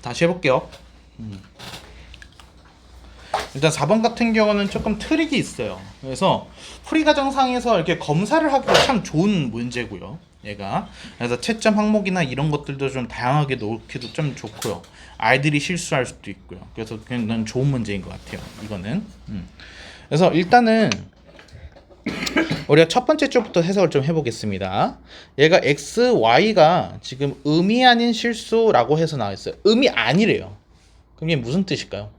다시 해볼게요. 일단 4번 같은 경우는 조금 트릭이 있어요. 그래서 풀이과정상에서 이렇게 검사를 하기가 참 좋은 문제고요. 얘가 그래서 채점 항목이나 이런 것들도 좀 다양하게 놓기도 좀 좋고요. 아이들이 실수할 수도 있고요. 그래서 그냥 좋은 문제인 것 같아요. 이거는. 그래서 일단은 우리가 첫 번째 줄부터 해석을 좀 해보겠습니다. 얘가 x, y가 지금 음이 아닌 실수라고 해서 나와있어요. 음이 아니래요. 그럼 이게 무슨 뜻일까요?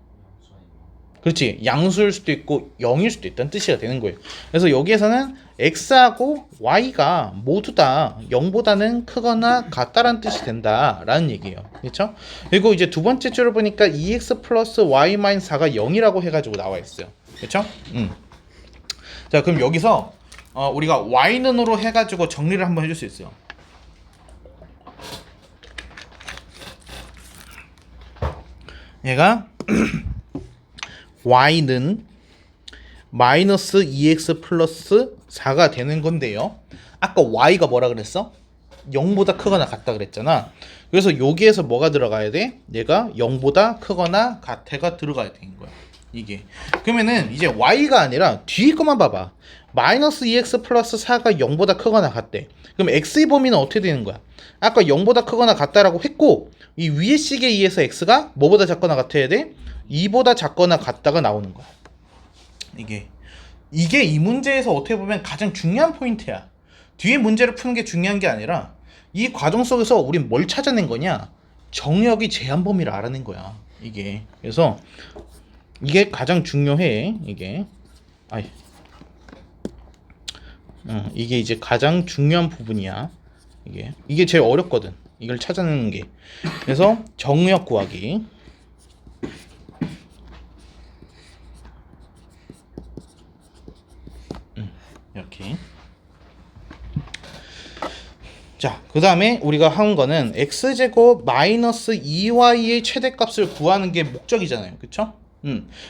그렇지, 양수일 수도 있고 0일 수도 있다는 뜻이 되는 거예요. 그래서 여기에서는 x하고 y가 모두 다 0보다는 크거나 같다라는 뜻이 된다라는 얘기예요. 그렇죠? 그리고 이제 두 번째 줄을 보니까 2x 플러스 y 마이너스 4가 0이라고 해가지고 나와 있어요. 그렇죠? 자, 그럼 여기서 우리가 y는으로 해가지고 정리를 한번 해줄 수 있어요. 얘가 y는 마이너스 2x 플러스 4가 되는 건데요. 아까 y가 뭐라 그랬어? 0보다 크거나 같다 그랬잖아. 그래서 여기에서 뭐가 들어가야 돼? 얘가 0보다 크거나 같아가 들어가야 되는 거야. 이게. 그러면은 이제 y가 아니라 뒤에 것만 봐봐. 마이너스 2x 플러스 4가 0보다 크거나 같대. 그럼 x의 범위는 어떻게 되는 거야? 아까 0보다 크거나 같다라고 했고, 이 위의 식에 의해서 x가 뭐보다 작거나 같아야 돼? 2보다 작거나 같다가 나오는 거야. 이게 이 문제에서 어떻게 보면 가장 중요한 포인트야. 뒤에 문제를 푸는 게 중요한 게 아니라 이 과정 속에서 우린 뭘 찾아낸 거냐? 정역이 제한 범위를 알아낸 거야. 이게. 그래서 이게 가장 중요해. 이게. 이게 이제 가장 중요한 부분이야. 이게 제일 어렵거든. 이걸 찾아내는 게. 그래서 정역 구하기. 이렇게. 자, 그 다음에 우리가 한 거는 x제곱 마이너스 2y의 최대값을 구하는 게 목적이잖아요. 그쵸?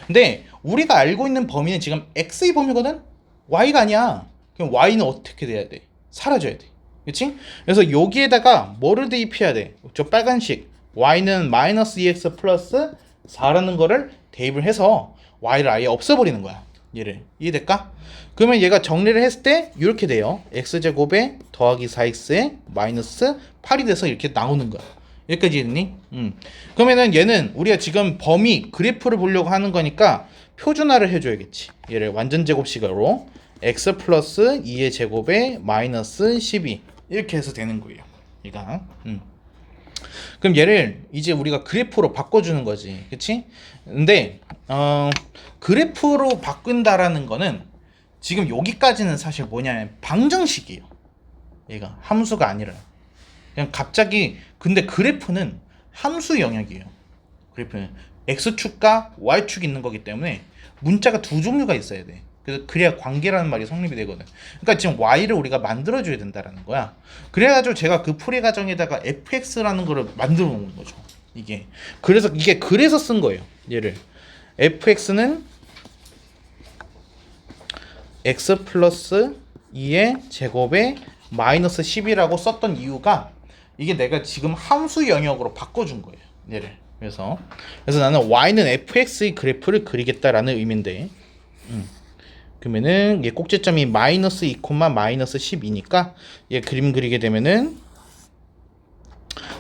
근데 우리가 알고 있는 범위는 지금 x의 범위거든? y가 아니야. 그럼 y는 어떻게 돼야 돼? 사라져야 돼. 그치? 그래서 여기에다가 뭐를 대입해야 돼? 저 빨간색 y는 마이너스 2x 플러스 4라는 거를 대입을 해서 y를 아예 없애버리는 거야. 얘를. 이해될까? 그러면 얘가 정리를 했을 때 이렇게 돼요. x제곱에 더하기 4x에 마이너스 8이 돼서 이렇게 나오는 거야. 여기까지 했니? 그러면은 얘는 우리가 지금 범위 그래프를 보려고 하는 거니까 표준화를 해줘야겠지. 얘를 완전 제곱식으로 x 플러스 2의 제곱에 마이너스 12 이렇게 해서 되는 거예요. 얘가. 그럼 얘를 이제 우리가 그래프로 바꿔주는 거지. 그치? 근데 그래프로 바꾼다라는 거는 지금 여기까지는 사실 뭐냐면 방정식이에요. 얘가 함수가 아니라 그냥 갑자기. 근데 그래프는 함수 영역이에요. 그래프는 x축과 y축이 있는 거기 때문에 문자가 두 종류가 있어야 돼. 그래야 관계라는 말이 성립이 되거든. 그러니까 지금 y를 우리가 만들어줘야 된다라는 거야. 그래가지고 제가 그 풀이 과정에다가 fx라는 거를 만들어 놓은 거죠. 이게 그래서 쓴 거예요. 얘를 fx는 x 플러스 2의 제곱에 마이너스 10이라고 썼던 이유가 이게 내가 지금 함수 영역으로 바꿔준 거예요. 얘를. 그래서 나는 y는 fx의 그래프를 그리겠다라는 의미인데, 그러면은 얘 꼭지점이 마이너스 2, 마이너스 10이니까 얘 그림 그리게 되면은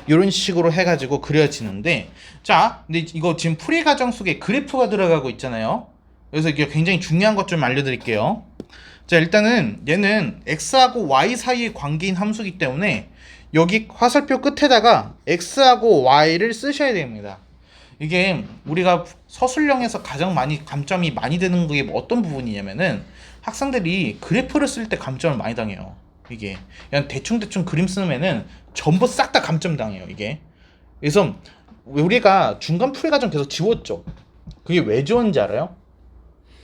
이런 식으로 해가지고 그려지는데, 자, 근데 이거 지금 풀이 과정 속에 그래프가 들어가고 있잖아요. 그래서 이게 굉장히 중요한 것 좀 알려드릴게요. 자, 일단은 얘는 x하고 y 사이의 관계인 함수이기 때문에 여기 화살표 끝에다가 x하고 y를 쓰셔야 됩니다. 이게 우리가 서술형에서 가장 감점이 많이 되는 게 어떤 부분이냐면은 학생들이 그래프를 쓸 때 감점을 많이 당해요. 이게 그냥 대충 그림 쓰면은 전부 싹 다 감점 당해요. 이게. 그래서 우리가 중간 풀이 과정 계속 지웠죠. 그게 왜 지웠는지 알아요?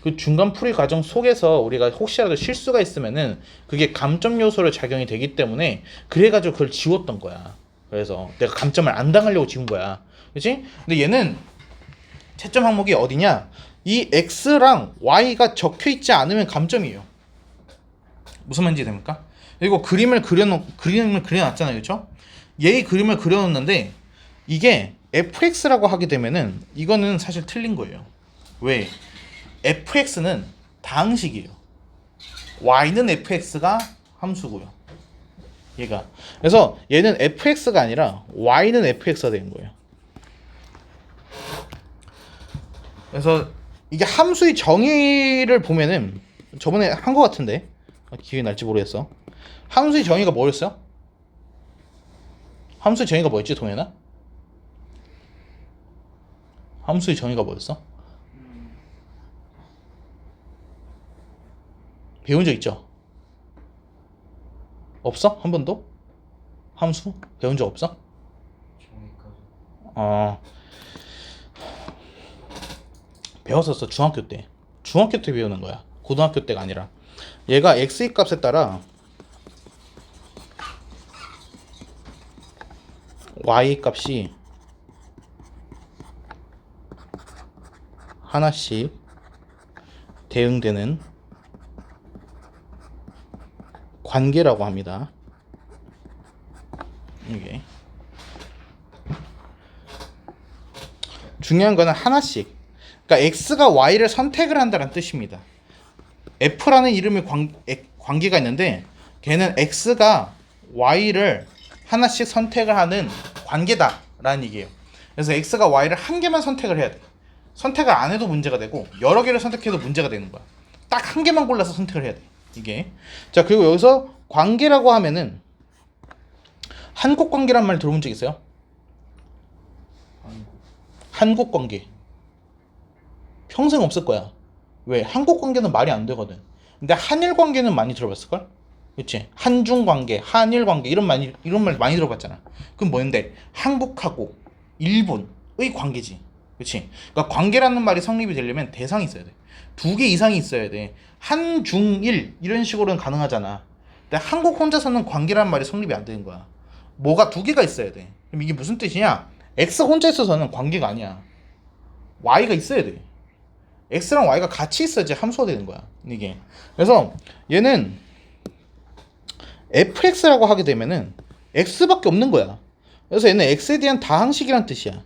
그 중간 풀이 과정 속에서 우리가 혹시라도 실수가 있으면은 그게 감점 요소로 작용이 되기 때문에 그래가지고 그걸 지웠던 거야. 그래서 내가 감점을 안 당하려고 지운 거야. 그치? 근데 얘는 채점 항목이 어디냐? 이 x랑 y가 적혀 있지 않으면 감점이에요. 무슨 말인지 됩니까? 그리고 그림을 그려놨잖아요. 그쵸? 얘의 그림을 그려놓는데 이게 fx라고 하게 되면은 이거는 사실 틀린 거예요. 왜? fx는 다항식이에요. y는 fx가 함수고요. 얘가. 그래서 얘는 fx가 아니라 y는 fx가 되는 거예요. 그래서 이게 함수의 정의를 보면은 저번에 한 거 같은데 기억이 날지 모르겠어. 함수의 정의가 뭐였어요? 함수의 정의가 뭐였지, 동현아? 함수의 정의가 뭐였어? 배운 적 있죠? 없어? 한 번도? 함수? 배운 적 없어? 어, 배웠었어. 중학교 때. 중학교 때 배우는 거야. 고등학교 때가 아니라. 얘가 x의 값에 따라 y 값이 하나씩 대응되는 관계라고 합니다. 이게 중요한 거는 하나씩. 그러니까 x가 y를 선택을 한다는 뜻입니다. f라는 이름의 관계가 있는데 걔는 x가 y를 하나씩 선택을 하는 관계다라는 얘기예요. 그래서 x가 y를 한 개만 선택을 해야 돼. 선택을 안 해도 문제가 되고 여러 개를 선택해도 문제가 되는 거야. 딱 한 개만 골라서 선택을 해야 돼. 이게. 자, 그리고 여기서 관계라고 하면은 한국 관계란 말 들어본 적 있어요? 한국 관계. 평생 없을 거야. 왜? 한국 관계는 말이 안 되거든. 근데 한일 관계는 많이 들어봤을걸? 그치? 한중 관계, 한일 관계 이런 말 많이 들어봤잖아. 그럼 뭐였는데? 한국하고 일본의 관계지. 그치? 그러니까 관계라는 말이 성립이 되려면 대상이 있어야 돼. 두 개 이상이 있어야 돼. 한중일 이런 식으로는 가능하잖아. 근데 한국 혼자서는 관계라는 말이 성립이 안 되는 거야. 뭐가 두 개가 있어야 돼. 그럼 이게 무슨 뜻이냐? X 혼자 있어서는 관계가 아니야. Y가 있어야 돼. X랑 Y가 같이 있어야지 함수가 되는 거야. 이게. 그래서 얘는 fx라고 하게 되면은 x밖에 없는 거야. 그래서 얘는 x에 대한 다항식이란 뜻이야.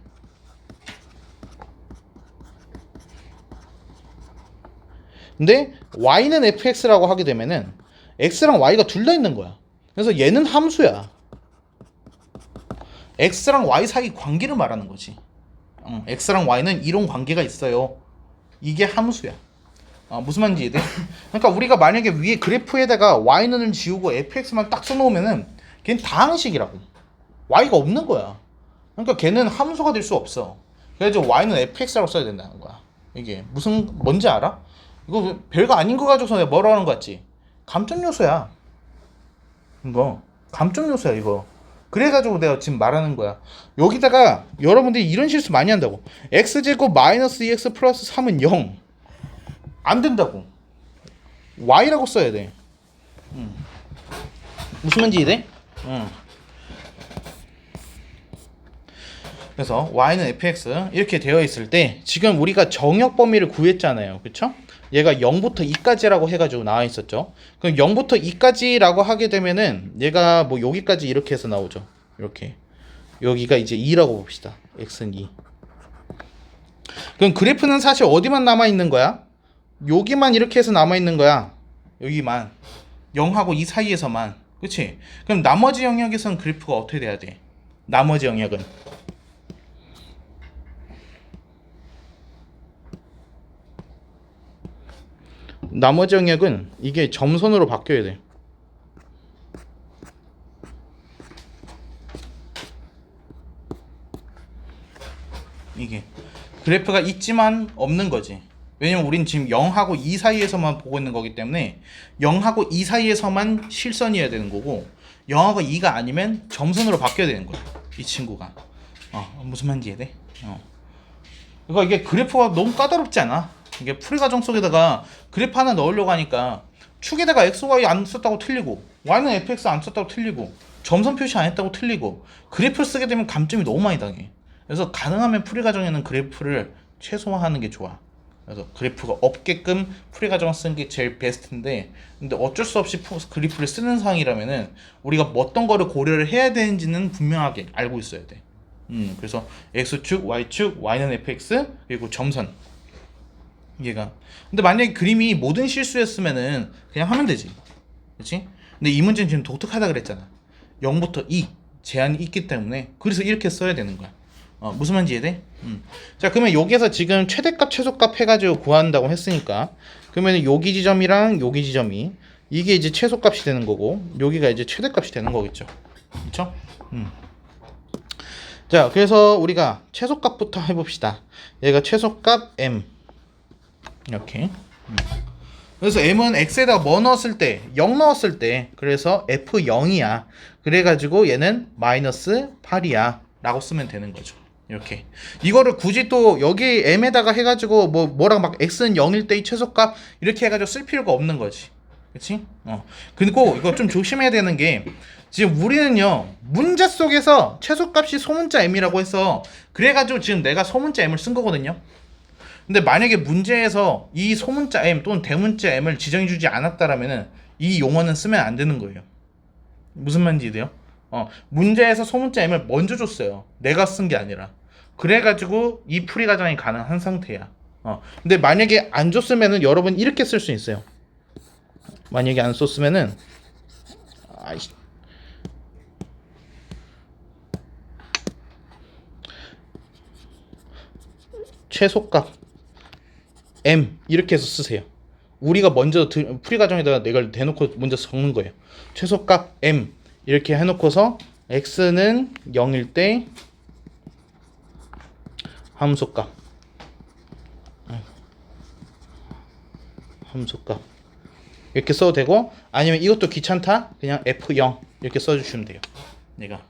근데 y는 fx라고 하게 되면은 x랑 y가 둘 다 있는 거야. 그래서 얘는 함수야. x랑 y 사이 관계를 말하는 거지. x랑 y는 이런 관계가 있어요. 이게 함수야. 무슨 말인지 이해돼? 그러니까 우리가 만약에 위에 그래프에다가 y는을 지우고 fx만 딱 써놓으면은 걔는 다항식이라고. y가 없는 거야. 그러니까 걔는 함수가 될 수 없어. 그래서 y는 fx라고 써야 된다는 거야. 이게 뭔지 알아? 이거 별거 아닌 거 가지고서 내가 뭐라 하는 거 같지? 감점 요소야. 이거 감점 요소야 이거. 그래가지고 내가 지금 말하는 거야. 여기다가 여러분들이 이런 실수 많이 한다고. x제곱 마이너스 2x 플러스 3은 0. 안 된다고. y라고 써야 돼. 무슨 말인지 이해돼? 그래서 y는 fx 이렇게 되어 있을 때 지금 우리가 정역 범위를 구했잖아요. 그쵸? 얘가 0부터 2까지라고 해가지고 나와 있었죠. 그럼 0부터 2까지라고 하게 되면은 얘가 뭐 여기까지 이렇게 해서 나오죠. 이렇게. 여기가 이제 2라고 봅시다. x는 2. 그럼 그래프는 사실 어디만 남아 있는 거야? 여기만 이렇게 해서 남아 있는 거야. 여기만. 0하고 2 사이에서만. 그치? 그럼 나머지 영역에서는 그래프가 어떻게 돼야 돼? 나머지 영역은 이게 점선으로 바뀌어야 돼. 이게 그래프가 있지만 없는 거지. 왜냐면 우린 지금 0하고 2 사이에서만 보고 있는 거기 때문에 0하고 2 사이에서만 실선이어야 되는 거고 0하고 2가 아니면 점선으로 바뀌어야 되는 거야. 이 친구가. 무슨 말인지 이해돼? 그러니까 이게 그래프가 너무 까다롭지 않아? 이게 풀이 과정 속에다가 그래프 하나 넣으려고 하니까 축에다가 x, y 안 썼다고 틀리고 y는 fx 안 썼다고 틀리고 점선 표시 안 했다고 틀리고 그래프를 쓰게 되면 감점이 너무 많이 당해. 그래서 가능하면 풀이 과정에는 그래프를 최소화하는 게 좋아. 그래서 그래프가 없게끔 풀이 과정을 쓰는 게 제일 베스트인데 근데 어쩔 수 없이 그래프를 쓰는 상황이라면은 우리가 어떤 거를 고려를 해야 되는지는 분명하게 알고 있어야 돼. 그래서 x축, y축, y는 fx 그리고 점선 얘가. 근데 만약에 그림이 모든 실수였으면은 그냥 하면 되지, 그렇지? 근데 이 문제는 지금 독특하다 그랬잖아. 0부터 2 제한이 있기 때문에 그래서 이렇게 써야 되는 거야. 무슨 말인지 이해돼? 자, 그러면 여기에서 지금 최대값 최소값 해가지고 구한다고 했으니까 그러면 여기 지점이랑 여기 지점이 이게 이제 최소값이 되는 거고 여기가 이제 최대값이 되는 거겠죠, 그렇죠? 자, 그래서 우리가 최소값부터 해봅시다. 얘가 최소값 m 이렇게. 그래서 m은 x에다가 뭐 넣었을 때 0 넣었을 때 그래서 f0이야. 그래가지고 얘는 마이너스 8이야 라고 쓰면 되는 거죠. 이렇게. 이거를 굳이 또 여기 m에다가 해가지고 뭐랑 막 x는 0일 때의 최소값 이렇게 해가지고 쓸 필요가 없는 거지, 그치? 그리고 이거 좀 조심해야 되는 게 지금 우리는요 문제 속에서 최소값이 소문자 m이라고 해서 그래가지고 지금 내가 소문자 m을 쓴 거거든요. 근데 만약에 문제에서 이 소문자 m 또는 대문자 m을 지정해주지 않았다라면은 이 용어는 쓰면 안 되는 거예요. 무슨 말인지 이해돼요? 문제에서 소문자 m을 먼저 줬어요. 내가 쓴 게 아니라. 그래가지고 이 풀이 과정이 가능한 상태야. 근데 만약에 안 줬으면은 여러분 이렇게 쓸 수 있어요. 만약에 안 썼으면은 최소값 m 이렇게 해서 쓰세요. 우리가 먼저 풀이 과정에다가 이걸 대놓고 먼저 적는 거예요. 최소값 m 이렇게 해놓고서 x는 0일 때 함수값 이렇게 써도 되고, 아니면 이것도 귀찮다 그냥 f0 이렇게 써주시면 돼요. 얘가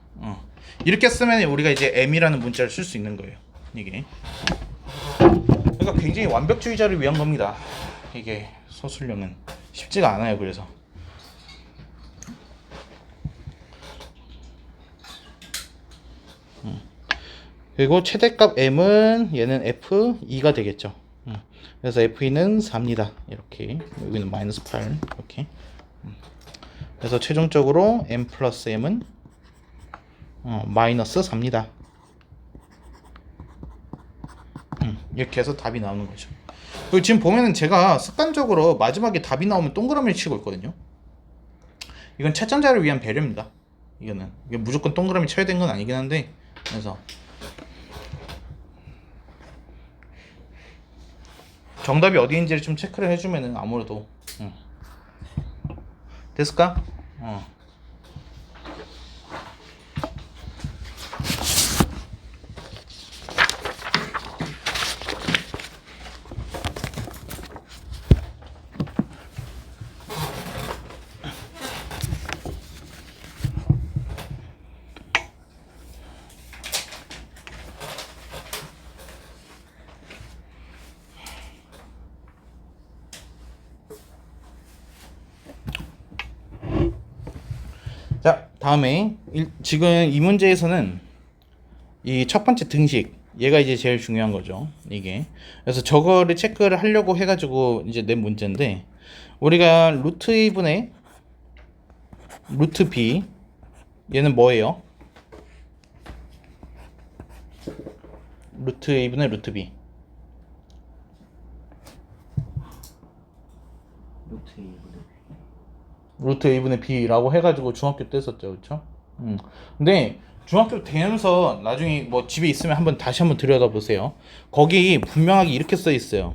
이렇게 쓰면 우리가 이제 m이라는 문자를 쓸 수 있는 거예요. 이게 그러니까 굉장히 완벽주의자를 위한 겁니다. 이게 서술형은 쉽지가 않아요. 그래서 그리고 최대값 m은 얘는 f2가 되겠죠. 그래서 f2는 4입니다. 이렇게. 여기는 마이너스 8 이렇게. 그래서 최종적으로 m 플러스 m은 마이너스 4입니다. 이렇게 해서 답이 나오는 거죠. 그리고 지금 보면은 제가 습관적으로 마지막에 답이 나오면 동그라미를 치고 있거든요. 이건 채점자를 위한 배려입니다. 이게 무조건 동그라미 쳐야 되는 건 아니긴 한데, 그래서 정답이 어디인지를 좀 체크를 해주면은 아무래도 됐을까? 자, 다음에 지금 이 문제에서는 이 첫 번째 등식 얘가 이제 제일 중요한 거죠. 이게. 그래서 저거를 체크를 하려고 해가지고 이제 낸 문제인데, 우리가 루트 2분의 루트 b 얘는 뭐예요? 루트 2분의 루트 b 루트 a분의 b라고 해가지고 중학교 때 썼죠, 그렇죠? 근데 중학교 되면서 나중에 뭐 집에 있으면 다시 한번 들여다 보세요. 거기 분명하게 이렇게 써 있어요.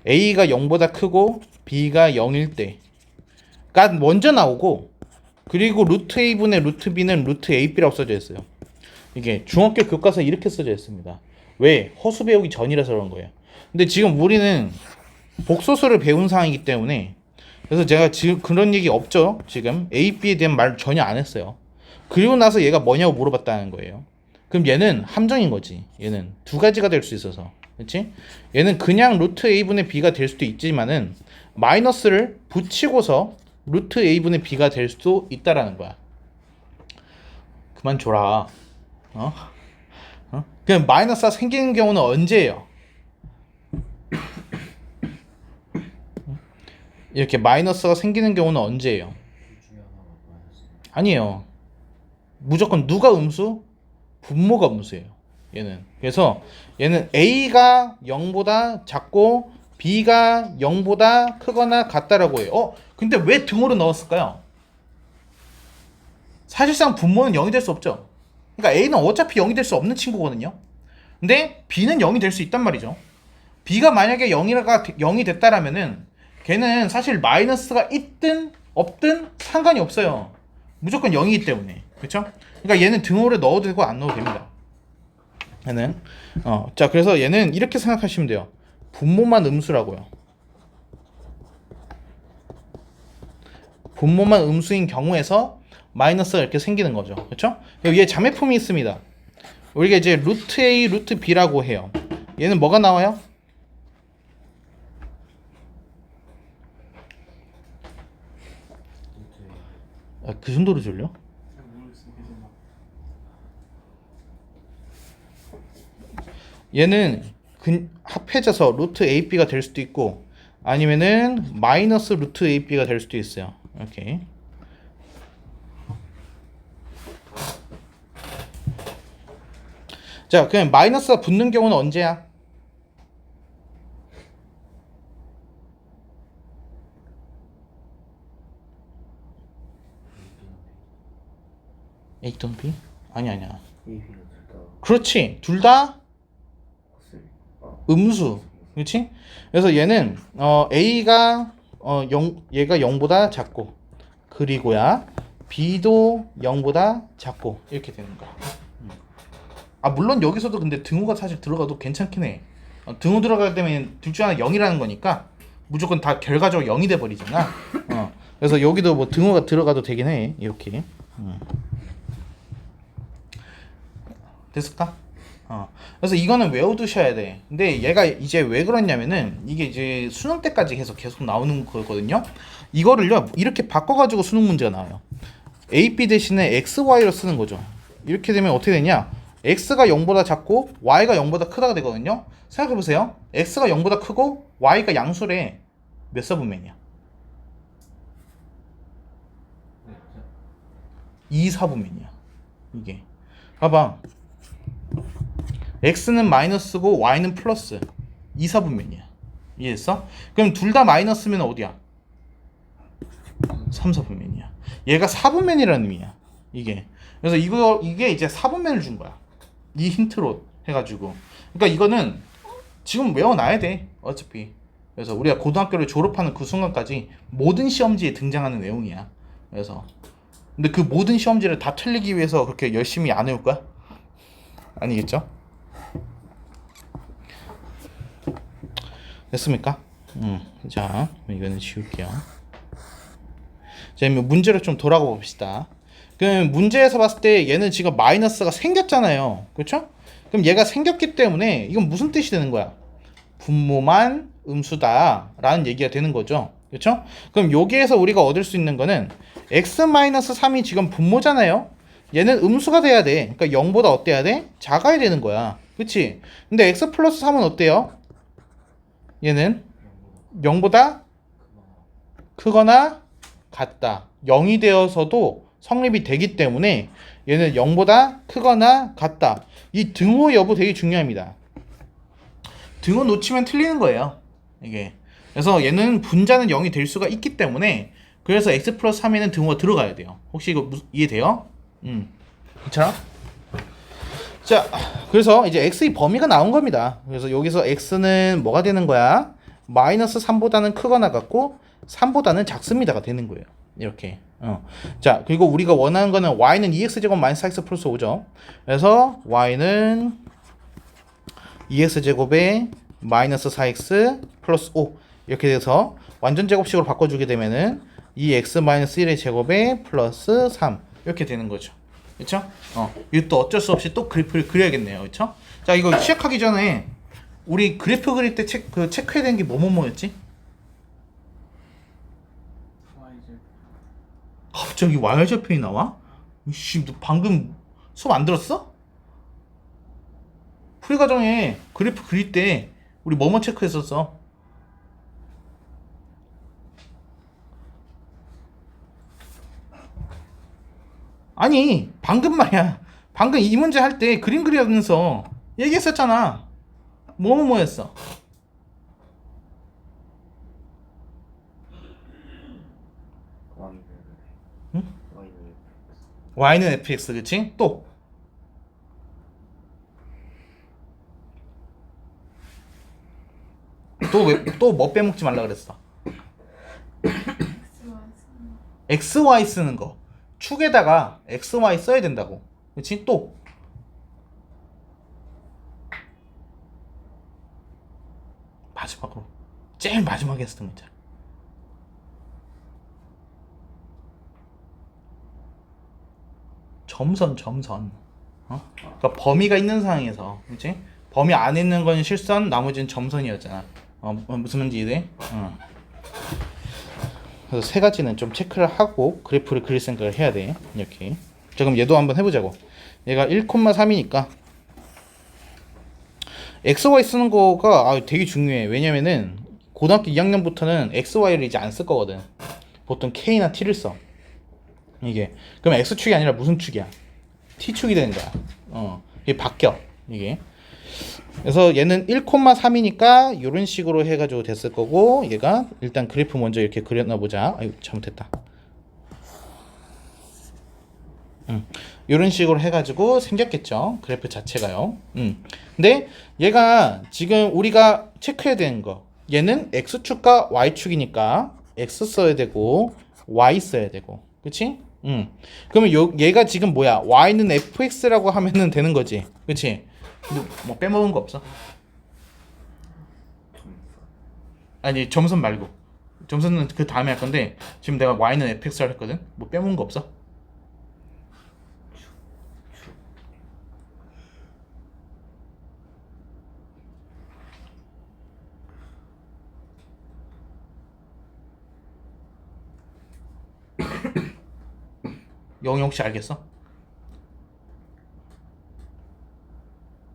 a가 0보다 크고 b가 0일 때가 먼저 나오고, 그리고 루트 a분의 루트 b는 루트 ab라고 써져 있어요. 이게 중학교 교과서에 이렇게 써져 있습니다. 왜? 허수 배우기 전이라서 그런 거예요. 근데 지금 우리는 복소수를 배운 상황이기 때문에, 그래서 제가 지금 그런 얘기 없죠. 지금 A, B에 대한 말 전혀 안 했어요. 그리고 나서 얘가 뭐냐고 물어봤다는 거예요. 그럼 얘는 함정인 거지. 얘는 두 가지가 될 수 있어서, 그렇지? 얘는 그냥 루트 A분의 B가 될 수도 있지만은 마이너스를 붙이고서 루트 A분의 B가 될 수도 있다라는 거야. 그만 줘라. 그냥 마이너스가 생기는 경우는 언제예요? 이렇게 마이너스가 생기는 경우는 언제예요? 아니에요. 무조건 누가 음수? 분모가 음수예요. 얘는. 그래서 얘는 A가 0보다 작고 B가 0보다 크거나 같다라고 해요. 근데 왜 등호로 넣었을까요? 사실상 분모는 0이 될 수 없죠. 그러니까 A는 어차피 0이 될 수 없는 친구거든요. 근데 B는 0이 될 수 있단 말이죠. B가 만약에 0이 됐다라면은 걔는 사실 마이너스가 있든 없든 상관이 없어요. 무조건 0이기 때문에. 그렇죠? 그러니까 얘는 등호를 넣어도 되고 안 넣어도 됩니다. 얘는 자, 그래서 얘는 이렇게 생각하시면 돼요. 분모만 음수라고요. 분모만 음수인 경우에서 마이너스가 이렇게 생기는 거죠. 그렇죠? 얘 자매품이 있습니다. 우리가 이제 루트 A, 루트 B라고 해요. 얘는 뭐가 나와요? 그 정도로 줄려? 얘는 합해져서 루트 AB가 될 수도 있고 아니면은 마이너스 루트 AB가 될 수도 있어요. 이렇게. 자, 그럼 마이너스가 붙는 경우는 언제야? A 또는 B? 아니야. 그렇지. 둘 다 음수. 그렇지? 그래서 얘는 A가 얘가 0보다 작고 그리고야 B도 0보다 작고 이렇게 되는 거야. 물론 여기서도 근데 등호가 사실 들어가도 괜찮긴 해. 등호 들어가게 되면 둘 중 하나 0이라는 거니까 무조건 다 결과적으로 0이 돼 버리잖아. 그래서 여기도 뭐 등호가 들어가도 되긴 해. 이렇게. 됐을까? 그래서 이거는 외워두셔야 돼. 근데 얘가 이제 왜 그러냐면은 이게 이제 수능 때까지 계속 나오는 거거든요. 이거를요 이렇게 바꿔가지고 수능 문제가 나와요. AP 대신에 XY로 쓰는 거죠. 이렇게 되면 어떻게 되냐? X가 0보다 작고 Y가 0보다 크다가 되거든요. 생각해보세요. X가 0보다 크고 Y가 양수래. 몇 사분면이야? 2사분면이야. 이게. 봐봐. X는 마이너스고 Y는 플러스. 2사분면이야. 이해했어? 그럼 둘 다 마이너스면 어디야? 3사분면이야. 얘가 4분면이라는 의미야. 이게. 그래서 이게 이제 4분면을 준 거야. 이 힌트로 해가지고. 그러니까 이거는 지금 외워놔야 돼. 어차피. 그래서 우리가 고등학교를 졸업하는 그 순간까지 모든 시험지에 등장하는 내용이야. 그래서 근데 그 모든 시험지를 다 틀리기 위해서 그렇게 열심히 안 해올 거야? 아니겠죠? 됐습니까? 자, 이거는 지울게요. 자, 문제를 좀 돌아가 봅시다. 그럼 문제에서 봤을 때 얘는 지금 마이너스가 생겼잖아요. 그렇죠? 그럼 얘가 생겼기 때문에 이건 무슨 뜻이 되는 거야? 분모만 음수다 라는 얘기가 되는 거죠. 그렇죠? 그럼 여기에서 우리가 얻을 수 있는 거는 x-3이 지금 분모잖아요. 얘는 음수가 돼야 돼. 그러니까 0보다 어때야 돼? 작아야 되는 거야. 그치? 근데 x 플러스 3은 어때요? 얘는 0보다 크거나 같다. 0이 되어서도 성립이 되기 때문에 얘는 0보다 크거나 같다. 이 등호 여부 되게 중요합니다. 등호 놓치면 틀리는 거예요. 이게. 그래서 얘는 분자는 0이 될 수가 있기 때문에 그래서 x 플러스 3에는 등호가 들어가야 돼요. 혹시 이거 이해돼요? 괜찮아? 자, 그래서 이제 x의 범위가 나온 겁니다. 그래서 여기서 x는 뭐가 되는 거야? 마이너스 3보다는 크거나 같고 3보다는 작습니다가 되는 거예요. 이렇게. 자, 그리고 우리가 원하는 거는 y는 2x제곱 마이너스 4x 플러스 5죠. 그래서 y는 2x제곱에 마이너스 4x 플러스 5 이렇게 돼서 완전 제곱식으로 바꿔주게 되면은 2x 마이너스 1의 제곱에 플러스 3 이렇게 되는 거죠. 그렇죠? 이거 또 어쩔 수 없이 또 그래프를 그려야겠네요. 그렇죠? 자, 이거 시작하기 전에 우리 그래프 그릴 때 체크해야 되는 게 뭐였지? 갑자기 y절편이 나와? 씨, 너 방금 수업 안 들었어? 풀이 과정에 그래프 그릴 때 우리 뭐뭐 체크했었어? 아니, 방금 말이야. 방금 이 문제 할 때 그림 그리면서 얘기했었잖아. 뭐였어? 응? y는 fx, 그치? 또 뭐 빼먹지 말라 그랬어? xy 쓰는 거. 축에다가 xy 써야 된다고. 그치? 또 마지막으로 제일 마지막에 했었던 문제. 점선. 그러니까 범위가 있는 상황에서, 그치? 범위 안에 있는 건 실선, 나머지는 점선이었잖아. 무슨 말인지 이해돼? 그래서 세 가지는 좀 체크를 하고 그래프를 그릴 생각을 해야 돼. 이렇게. 자, 그럼 얘도 한번 해보자고. 얘가 1,3이니까 XY 쓰는 거가 되게 중요해. 왜냐면은 고등학교 2학년부터는 XY를 이제 안 쓸 거거든. 보통 K나 T를 써. 이게. 그럼 X축이 아니라 무슨 축이야? T축이 되는 거야. 이게 바뀌어. 이게. 그래서 얘는 1,3이니까 이런 식으로 해가지고 됐을 거고, 얘가 일단 그래프 먼저 이렇게 그려놔 보자. 아유, 잘못했다. 이런 식으로 해가지고 생겼겠죠. 그래프 자체가요. 근데 얘가 지금 우리가 체크해야 되는 거, 얘는 X축과 Y축이니까 X 써야 되고 Y 써야 되고, 그치? 그러면 얘가 지금 뭐야? Y는 fx라고 하면은 되는 거지, 그치? 뭐 빼먹은 거 없어? 아니, 점선 말고. 점선은 그 다음에 할 건데 지금 내가 y는 fx를 했거든. 뭐 빼먹은 거 없어? 영희 혹시 알겠어?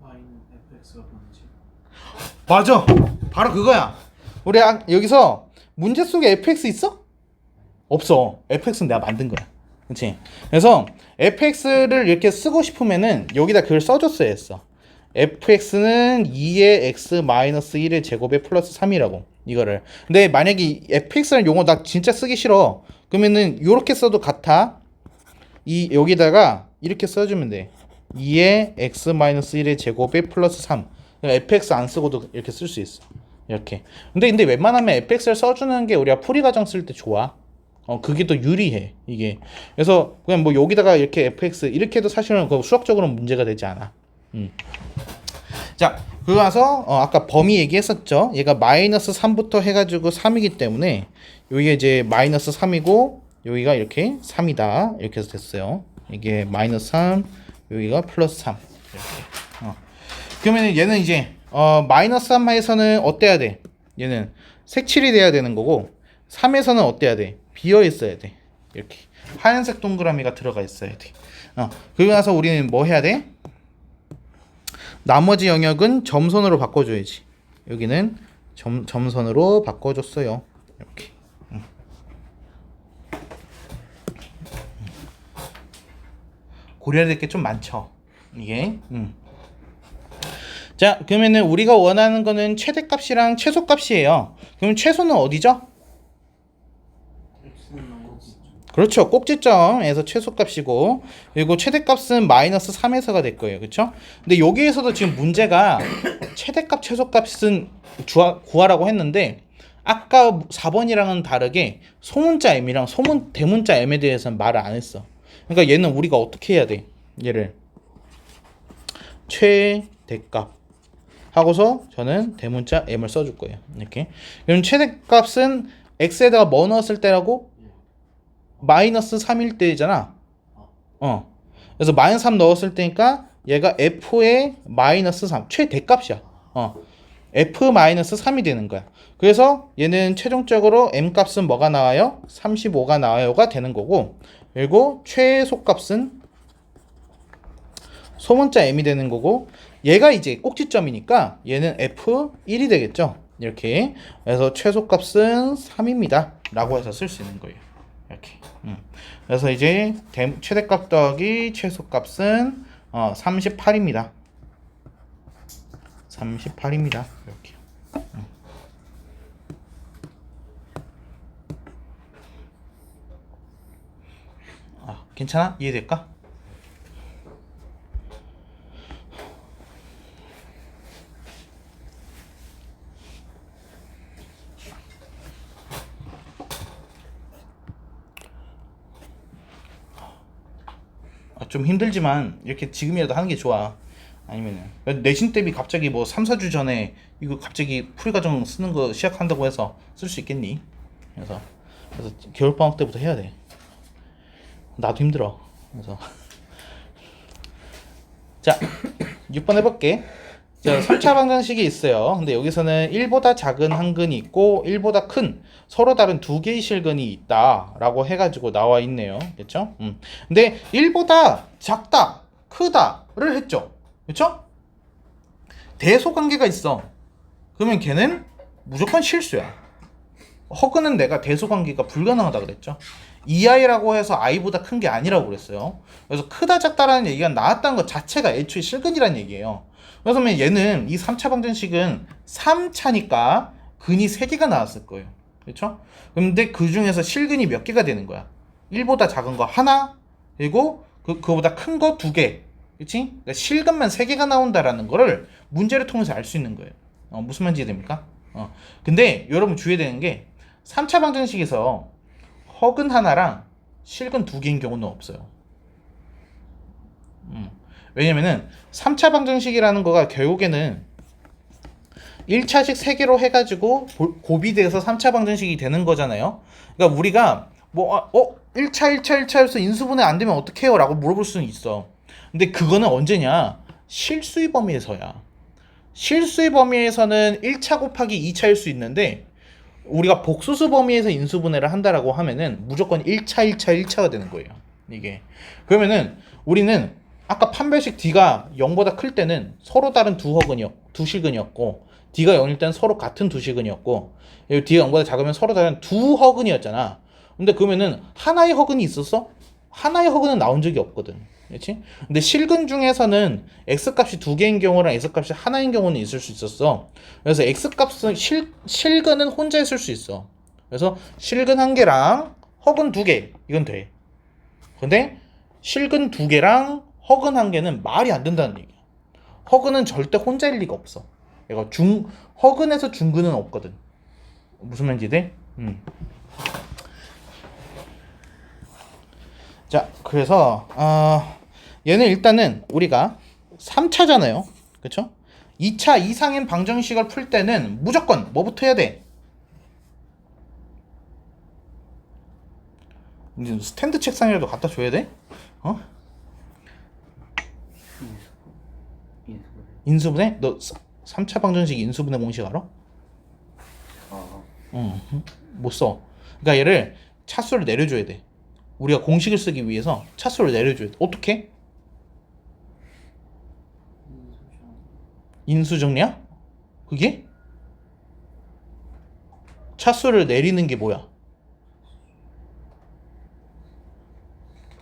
y는 fx가 뭔지. 맞아, 바로 그거야. 우리 여기서 문제 속에 fx 있어? 없어. fx는 내가 만든 거야, 그치? 그래서 fx를 이렇게 쓰고 싶으면은 여기다 그걸 써줬어야 했어. fx는 2의 x-1의 제곱에 플러스 3이라고, 이거를. 근데 만약에 fx라는 용어 나 진짜 쓰기 싫어, 그러면은 이렇게 써도 같아. 여기다가 이렇게 써주면 돼. 2의 x-1의 제곱에 플러스 3. fx 안 쓰고도 이렇게 쓸 수 있어. 이렇게. 근데 웬만하면 fx를 써주는 게 우리가 풀이 과정 쓸 때 좋아. 그게 더 유리해, 이게. 그래서 그냥 뭐 여기다가 이렇게 fx 이렇게 해도 사실은 수학적으로는 문제가 되지 않아. 자, 그거 와서 아까 범위 얘기했었죠. 얘가 마이너스 3부터 해가지고 3이기 때문에 여기가 이제 마이너스 3이고 여기가 이렇게 3이다, 이렇게 해서 됐어요. 이게 마이너스 3, 여기가 플러스 3 이렇게. 그러면 얘는 이제 마이너스 3에서는 어때야 돼? 얘는 색칠이 돼야 되는 거고, 3에서는 어때야 돼? 비어 있어야 돼. 이렇게 하얀색 동그라미가 들어가 있어야 돼. 그러고 나서 우리는 뭐 해야 돼? 나머지 영역은 점선으로 바꿔줘야지. 여기는 점선으로 바꿔줬어요. 이렇게. 고려해야 될 게 좀 많죠, 이게. 자, 그러면은 우리가 원하는 거는 최대값이랑 최소값이에요. 그럼 최소는 어디죠? 그렇죠, 꼭지점에서 최소값이고, 그리고 최대값은 마이너스 3에서가 될 거예요, 그렇죠? 근데 여기에서도 지금 문제가 최대값, 최소값은 구하라고 했는데, 아까 4번이랑은 다르게 소문자 m이랑 대문자 m에 대해서는 말을 안 했어. 그러니까 얘는 우리가 어떻게 해야 돼? 얘를 최대값 하고서 저는 대문자 m을 써줄 거예요. 이렇게. 그럼 최대값은 x에다가 뭐 넣었을 때라고? 마이너스 3일 때잖아. 그래서 마이너스 3 넣었을 때니까 얘가 f의 마이너스 3 최대값이야. f 마이너스 3이 되는 거야. 그래서 얘는 최종적으로 m 값은 뭐가 나와요? 35가 나와요가 되는 거고, 그리고 최소값은 소문자 m이 되는 거고, 얘가 이제 꼭지점이니까 얘는 f1이 되겠죠. 이렇게. 그래서 최소값은 3입니다 라고 해서 쓸 수 있는 거예요. 이렇게. 그래서 이제 최대값 더하기 최소값은 38입니다. 38입니다. 이렇게. 괜찮아? 이해될까? 좀 힘들지만 이렇게 지금이라도 하는 게 좋아. 아니면은 내신 대비 갑자기 뭐 3, 4주 전에 이거 갑자기 풀이 과정 쓰는 거 시작한다고 해서 쓸 수 있겠니? 그래서 겨울 방학 때부터 해야 돼. 나도 힘들어. 그래서 자, 6번 해볼게. 자, 3차 방정식이 있어요. 근데 여기서는 1보다 작은 한 근이 있고 1보다 큰 서로 다른 두 개의 실근이 있다라고 해가지고 나와 있네요. 그렇죠? 근데 1보다 작다, 크다를 했죠. 그렇죠? 대소관계가 있어. 그러면 걔는 무조건 실수야. 허그는 내가 대소관계가 불가능하다 그랬죠. 이하이라고 해서 i보다 큰 게 아니라고 그랬어요. 그래서 크다 작다라는 얘기가 나왔다는 것 자체가 애초에 실근이라는 얘기예요. 그래서 얘는 이 3차 방정식은 3차니까 근이 3개가 나왔을 거예요. 그렇죠? 근데 그 중에서 실근이 몇 개가 되는 거야? 1보다 작은 거 하나, 그리고 그거보다 큰 거 2개. 그치? 그러니까 실근만 3개가 나온다라는 거를 문제를 통해서 알 수 있는 거예요. 무슨 말인지 이해됩니까? 근데 여러분 주의해야 되는 게 3차 방정식에서 허근 하나랑 실근 2개인 경우는 없어요. 왜냐면은 3차 방정식이라는 거가 결국에는 1차식 3개로 해가지고 고비돼서 3차 방정식이 되는 거잖아요. 그러니까 우리가 1차 해서 인수분해 안 되면 어떡해요? 라고 물어볼 수는 있어. 근데 그거는 언제냐? 실수의 범위에서야. 실수의 범위에서는 1차 곱하기 2차일 수 있는데 우리가 복수수 범위에서 인수분해를 한다라고 하면은 무조건 1차 가 되는 거예요. 이게. 그러면은 우리는 아까 판별식 D가 0보다 클 때는 서로 다른 두 실근이었고 D가 0일 때는 서로 같은 두 실근이었고 D가 0보다 작으면 서로 다른 두 허근이었잖아. 근데 그러면은 하나의 허근이 있었어? 하나의 허근은 나온 적이 없거든. 그렇지? 근데 실근 중에서는 X값이 2개인 경우랑 X값이 하나인 경우는 있을 수 있었어. 그래서 X값은 실근은 혼자 있을 수 있어. 그래서 실근 1개랑 허근 2개 이건 돼. 근데 실근 2개랑 허근 1개는 말이 안 된다는 얘기야. 허근은 절대 혼자일 리가 없어. 얘가 허근에서 중근은 없거든. 무슨 말인지 돼? 자, 그래서 얘는 일단은 우리가 3차잖아요. 그쵸? 2차 이상인 방정식을 풀 때는 무조건 뭐부터 해야 돼? 이제 스탠드 책상이라도 갖다 줘야 돼? 인수분해? 너 3차 방정식 인수분해 공식 알아? 못 써. 그러니까 얘를 차수를 내려줘야 돼. 우리가 공식을 쓰기 위해서 차수를 내려줘야 돼. 어떻게? 인수정리야? 그게? 차수를 내리는 게 뭐야?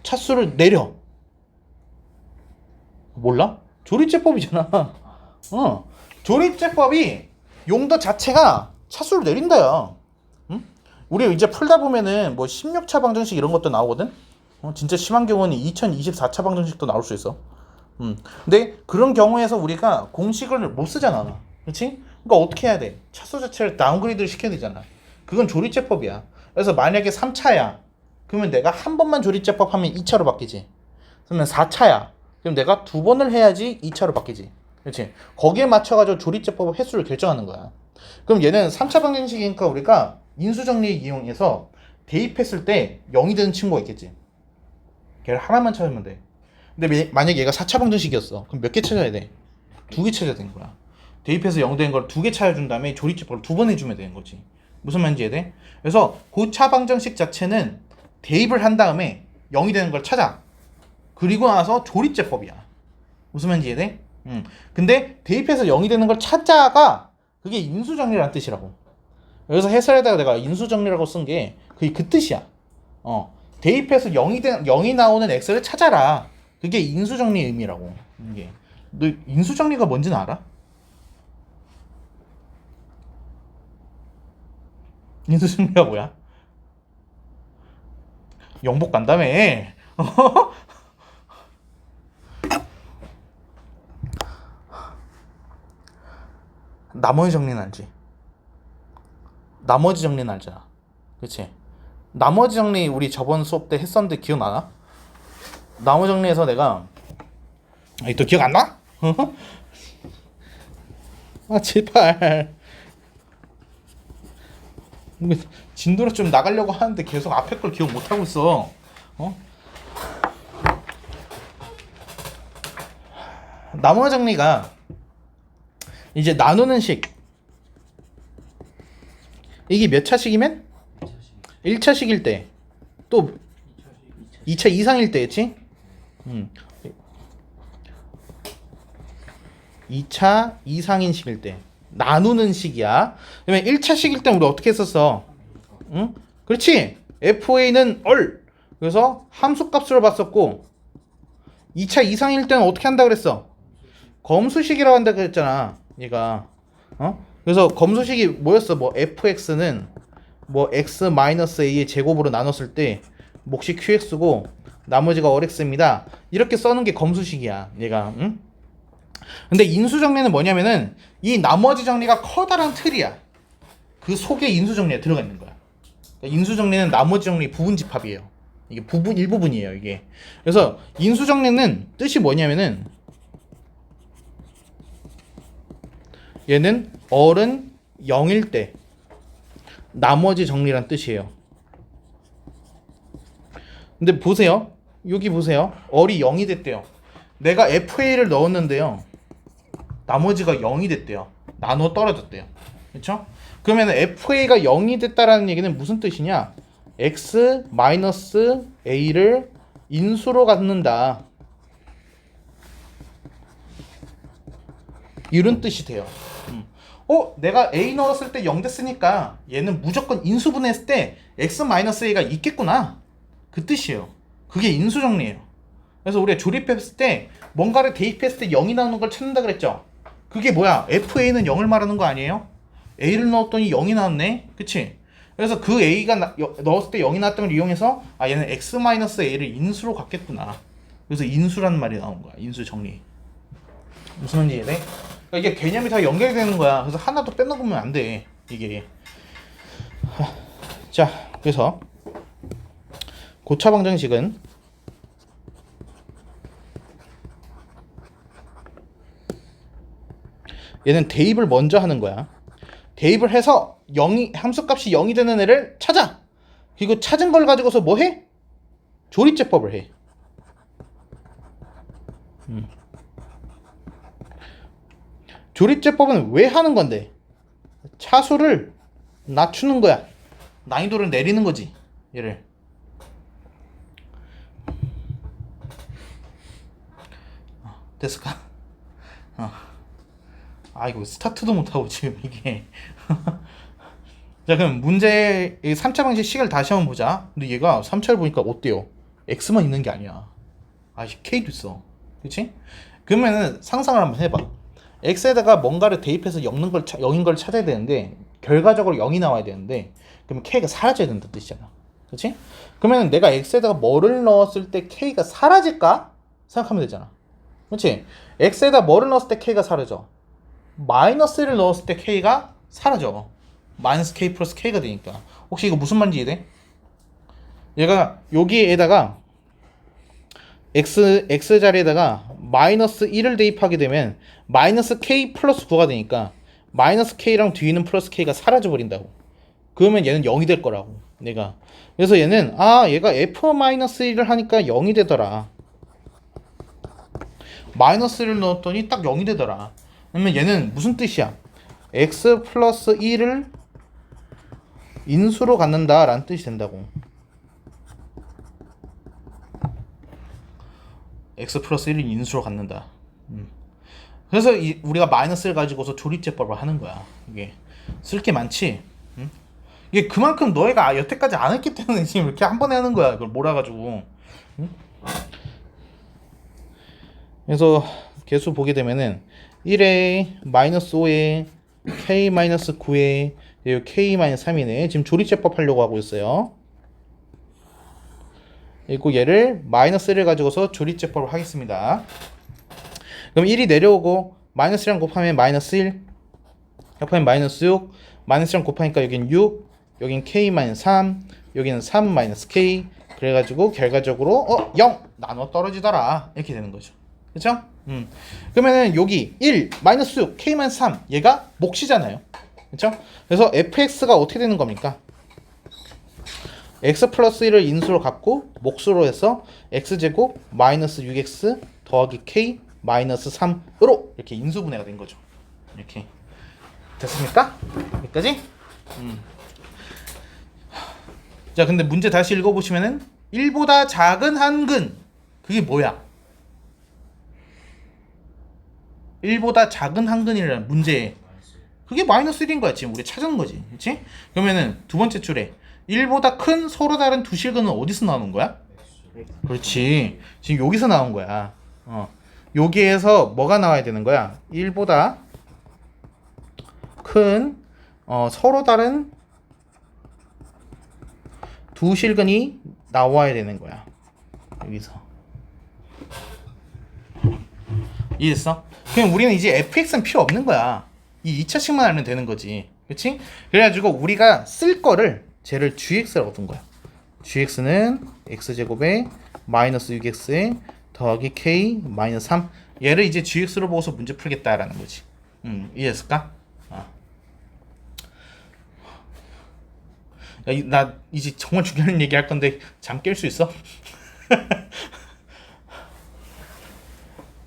차수를 내려. 몰라? 조리제법이잖아. 조리제법이 용도 자체가 차수를 내린다야. 응? 우리 이제 풀다 보면은 뭐 16차 방정식 이런 것도 나오거든. 진짜 심한 경우는 2024차 방정식도 나올 수 있어. 근데 그런 경우에서 우리가 공식을 못 쓰잖아. 그렇지? 그러니까 어떻게 해야 돼? 차수 자체를 다운그레이드를 시켜야 되잖아. 그건 조리제법이야. 그래서 만약에 3차야. 그러면 내가 한 번만 조리제법 하면 2차로 바뀌지. 그러면 4차야. 그럼 내가 2번을 해야지 2차로 바뀌지. 그렇지? 거기에 맞춰가지고 조리제법 횟수를 결정하는 거야. 그럼 얘는 3차 방정식이니까 우리가 인수정리 이용해서 대입했을 때 0이 되는 친구가 있겠지. 걔를 하나만 찾으면 돼. 근데 만약에 얘가 4차 방정식이었어. 그럼 몇 개 찾아야 돼? 2개 찾아야 되는 거야. 대입해서 0 된 걸 2개 찾아준 다음에 조리제법을 2번 해주면 되는 거지. 무슨 말인지 이해돼? 그래서 고차 방정식 자체는 대입을 한 다음에 0이 되는 걸 찾아. 그리고 나서 조리제법이야. 무슨 말인지 이해돼? 근데 대입해서 0이 되는 걸 찾아가 그게 인수정리라는 뜻이라고. 여기서 해설에다가 내가 인수정리라고 쓴 게 그게 그 뜻이야. 대입해서 0이 나오는 x를 찾아라. 그게 인수정리의 의미라고. 이게 너 인수정리가 뭔지는 알아? 인수정리가 뭐야? 영복 간다며. 나머지 정리는 알지? 나머지 정리는 알잖아. 그치? 나머지 정리 우리 저번 수업 때 했었는데 기억나나? 나머지 정리에서 내가 아니 또 기억 안 나? 아 제발. 진도로 좀 나가려고 하는데 계속 앞에 걸 기억 못 하고 있어. 어? 나머지 정리가 이제 나누는 식. 이게 몇 차식이면? 1차식일 때. 또 2차 이상일 때였지? 2차 이상인 식일 때. 나누는 식이야. 그러면 1차식일 때 우리 어떻게 했었어? 응? 그렇지. FA는 얼. 그래서 함수값으로 봤었고 2차 이상일 때는 어떻게 한다 그랬어? 검수식이라고 한다 그랬잖아. 얘가. 그래서 검수식이 뭐였어? 뭐 fx는 뭐 x-a의 제곱으로 나눴을 때 몫이 qx고 나머지가 rx입니다. 이렇게 써놓은 게 검수식이야. 얘가. 응? 근데 인수정리는 뭐냐면은 이 나머지 정리가 커다란 틀이야. 그 속에 인수정리가 들어가 있는 거야. 그러니까 인수정리는 나머지 정리 부분 집합이에요. 이게 일부분이에요. 이게. 그래서 인수정리는 뜻이 뭐냐면은 얘는 얼은 0일 때 나머지 정리란 뜻이에요. 근데 보세요. 여기 보세요. 얼이 0이 됐대요. 내가 FA를 넣었는데요. 나머지가 0이 됐대요. 나눠 떨어졌대요. 그렇죠? 그러면 FA가 0이 됐다라는 얘기는 무슨 뜻이냐? X-A를 인수로 갖는다. 이런 뜻이 돼요. 내가 A 넣었을 때 0 됐으니까 얘는 무조건 인수분해했을 때 X-A가 있겠구나. 그 뜻이에요. 그게 인수정리예요. 그래서 우리가 조립했을 때 뭔가를 대입했을 때 0이 나오는 걸 찾는다 그랬죠. 그게 뭐야? FA는 0을 말하는 거 아니에요? A를 넣었더니 0이 나왔네. 그치? 그래서 그 A가 넣었을 때 0이 나왔던 걸 이용해서 얘는 X-A를 인수로 갖겠구나. 그래서 인수라는 말이 나온 거야. 인수 정리. 무슨 말인지 이해돼? 그러니까 이게 개념이 다 연결되는 거야. 그래서 하나도 빼놓으면 안 돼. 이게. 자, 그래서 고차 방정식은 얘는 대입을 먼저 하는 거야. 대입을 해서 함수값이 0이 되는 애를 찾아. 그리고 찾은 걸 가지고서 뭐 해? 조립제법을 해. 조립제법은 왜 하는 건데? 차수를 낮추는 거야. 난이도를 내리는 거지. 얘를. 됐을까? 이거 스타트도 못하고 지금 이게. 자, 그럼 문제 3차 방식 식을 다시 한번 보자. 근데 얘가 3차를 보니까 어때요? X만 있는 게 아니야. K도 있어. 그치? 그러면은 상상을 한번 해봐. X에다가 뭔가를 대입해서 0인 걸 찾아야 되는데 결과적으로 0이 나와야 되는데 그러면 K가 사라져야 된다 뜻이잖아. 그치? 그러면 내가 X에다가 뭐를 넣었을 때 K가 사라질까? 생각하면 되잖아. 그치? X에다 뭐를 넣었을 때 K가 사라져? 마이너스를 넣었을 때 K가 사라져. 마이너스 K 플러스 K가 되니까. 혹시 이거 무슨 말인지 이해돼? 얘가 여기에다가 X 자리에다가 마이너스 1을 대입하게 되면 마이너스 K 플러스 9가 되니까 마이너스 K랑 뒤에 있는 플러스 K가 사라져 버린다고. 그러면 얘는 0이 될 거라고. 내가. 그래서 얘는 얘가 F-1을 하니까 0이 되더라. 마이너스를 넣었더니 딱 0이 되더라. 그러면 얘는 무슨 뜻이야? X 플러스 1을 인수로 갖는다 라는 뜻이 된다고. X 플러스 1을 인수로 갖는다. 그래서 우리가 마이너스를 가지고서 조립제법을 하는 거야. 이게 쓸 게 많지. 이게 그만큼 너희가 여태까지 안 했기 때문에 지금 이렇게 한 번에 하는 거야. 그걸 몰아가지고. 그래서 개수 보게 되면은 1에 마이너스 5에 k 마이너스 9에 k 마이너스 3이네. 지금 조리제법 하려고 하고 있어요. 그리고 얘를 마이너스 1을 가지고서 조리제법을 하겠습니다. 그럼 1이 내려오고 마이너스랑 곱하면 마이너스 1, 곱하면 마이너스 6, 마이너스랑 곱하니까 여긴 6, 여긴 k 마이너스 3, 여기는 3 마이너스 k. 그래가지고 결과적으로 0 나눠 떨어지더라 이렇게 되는 거죠. 그렇죠? 그러면은 여기 1 마이너스 6 k 마이너스 3 얘가 몫이잖아요. 그렇죠? 그래서 fx가 어떻게 되는 겁니까? x 플러스 1을 인수로 갖고 몫으로 해서 x제곱 마이너스 6x 더하기 k 마이너스 3으로 이렇게 인수분해가 된 거죠. 이렇게 됐습니까? 여기까지? 자, 근데 문제 다시 읽어보시면은 1보다 작은 한근 그게 뭐야? 1보다 작은 한근이라는 문제에 그게 마이너스 1인 거야. 지금 우리 찾은 거지. 그렇지? 그러면은 두 번째 줄에 1보다 큰 서로 다른 두 실근은 어디서 나오는 거야? 그렇지. 지금 여기서 나온 거야. 여기에서 뭐가 나와야 되는 거야? 1보다 큰 서로 다른 두 실근이 나와야 되는 거야. 여기서. 이해했어? 그럼 우리는 이제 fx는 필요 없는 거야. 이 2차식만 알면 되는 거지. 그치? 그래가지고 우리가 쓸 거를 쟤를 gx라고 둔 거야. gx는 x제곱에 마이너스 6x에 더하기 k 마이너스 3. 얘를 이제 gx로 보고서 문제 풀겠다라는 거지. 이해했을까? 야, 나 이제 정말 중요한 얘기 할 건데 잠 깰 수 있어?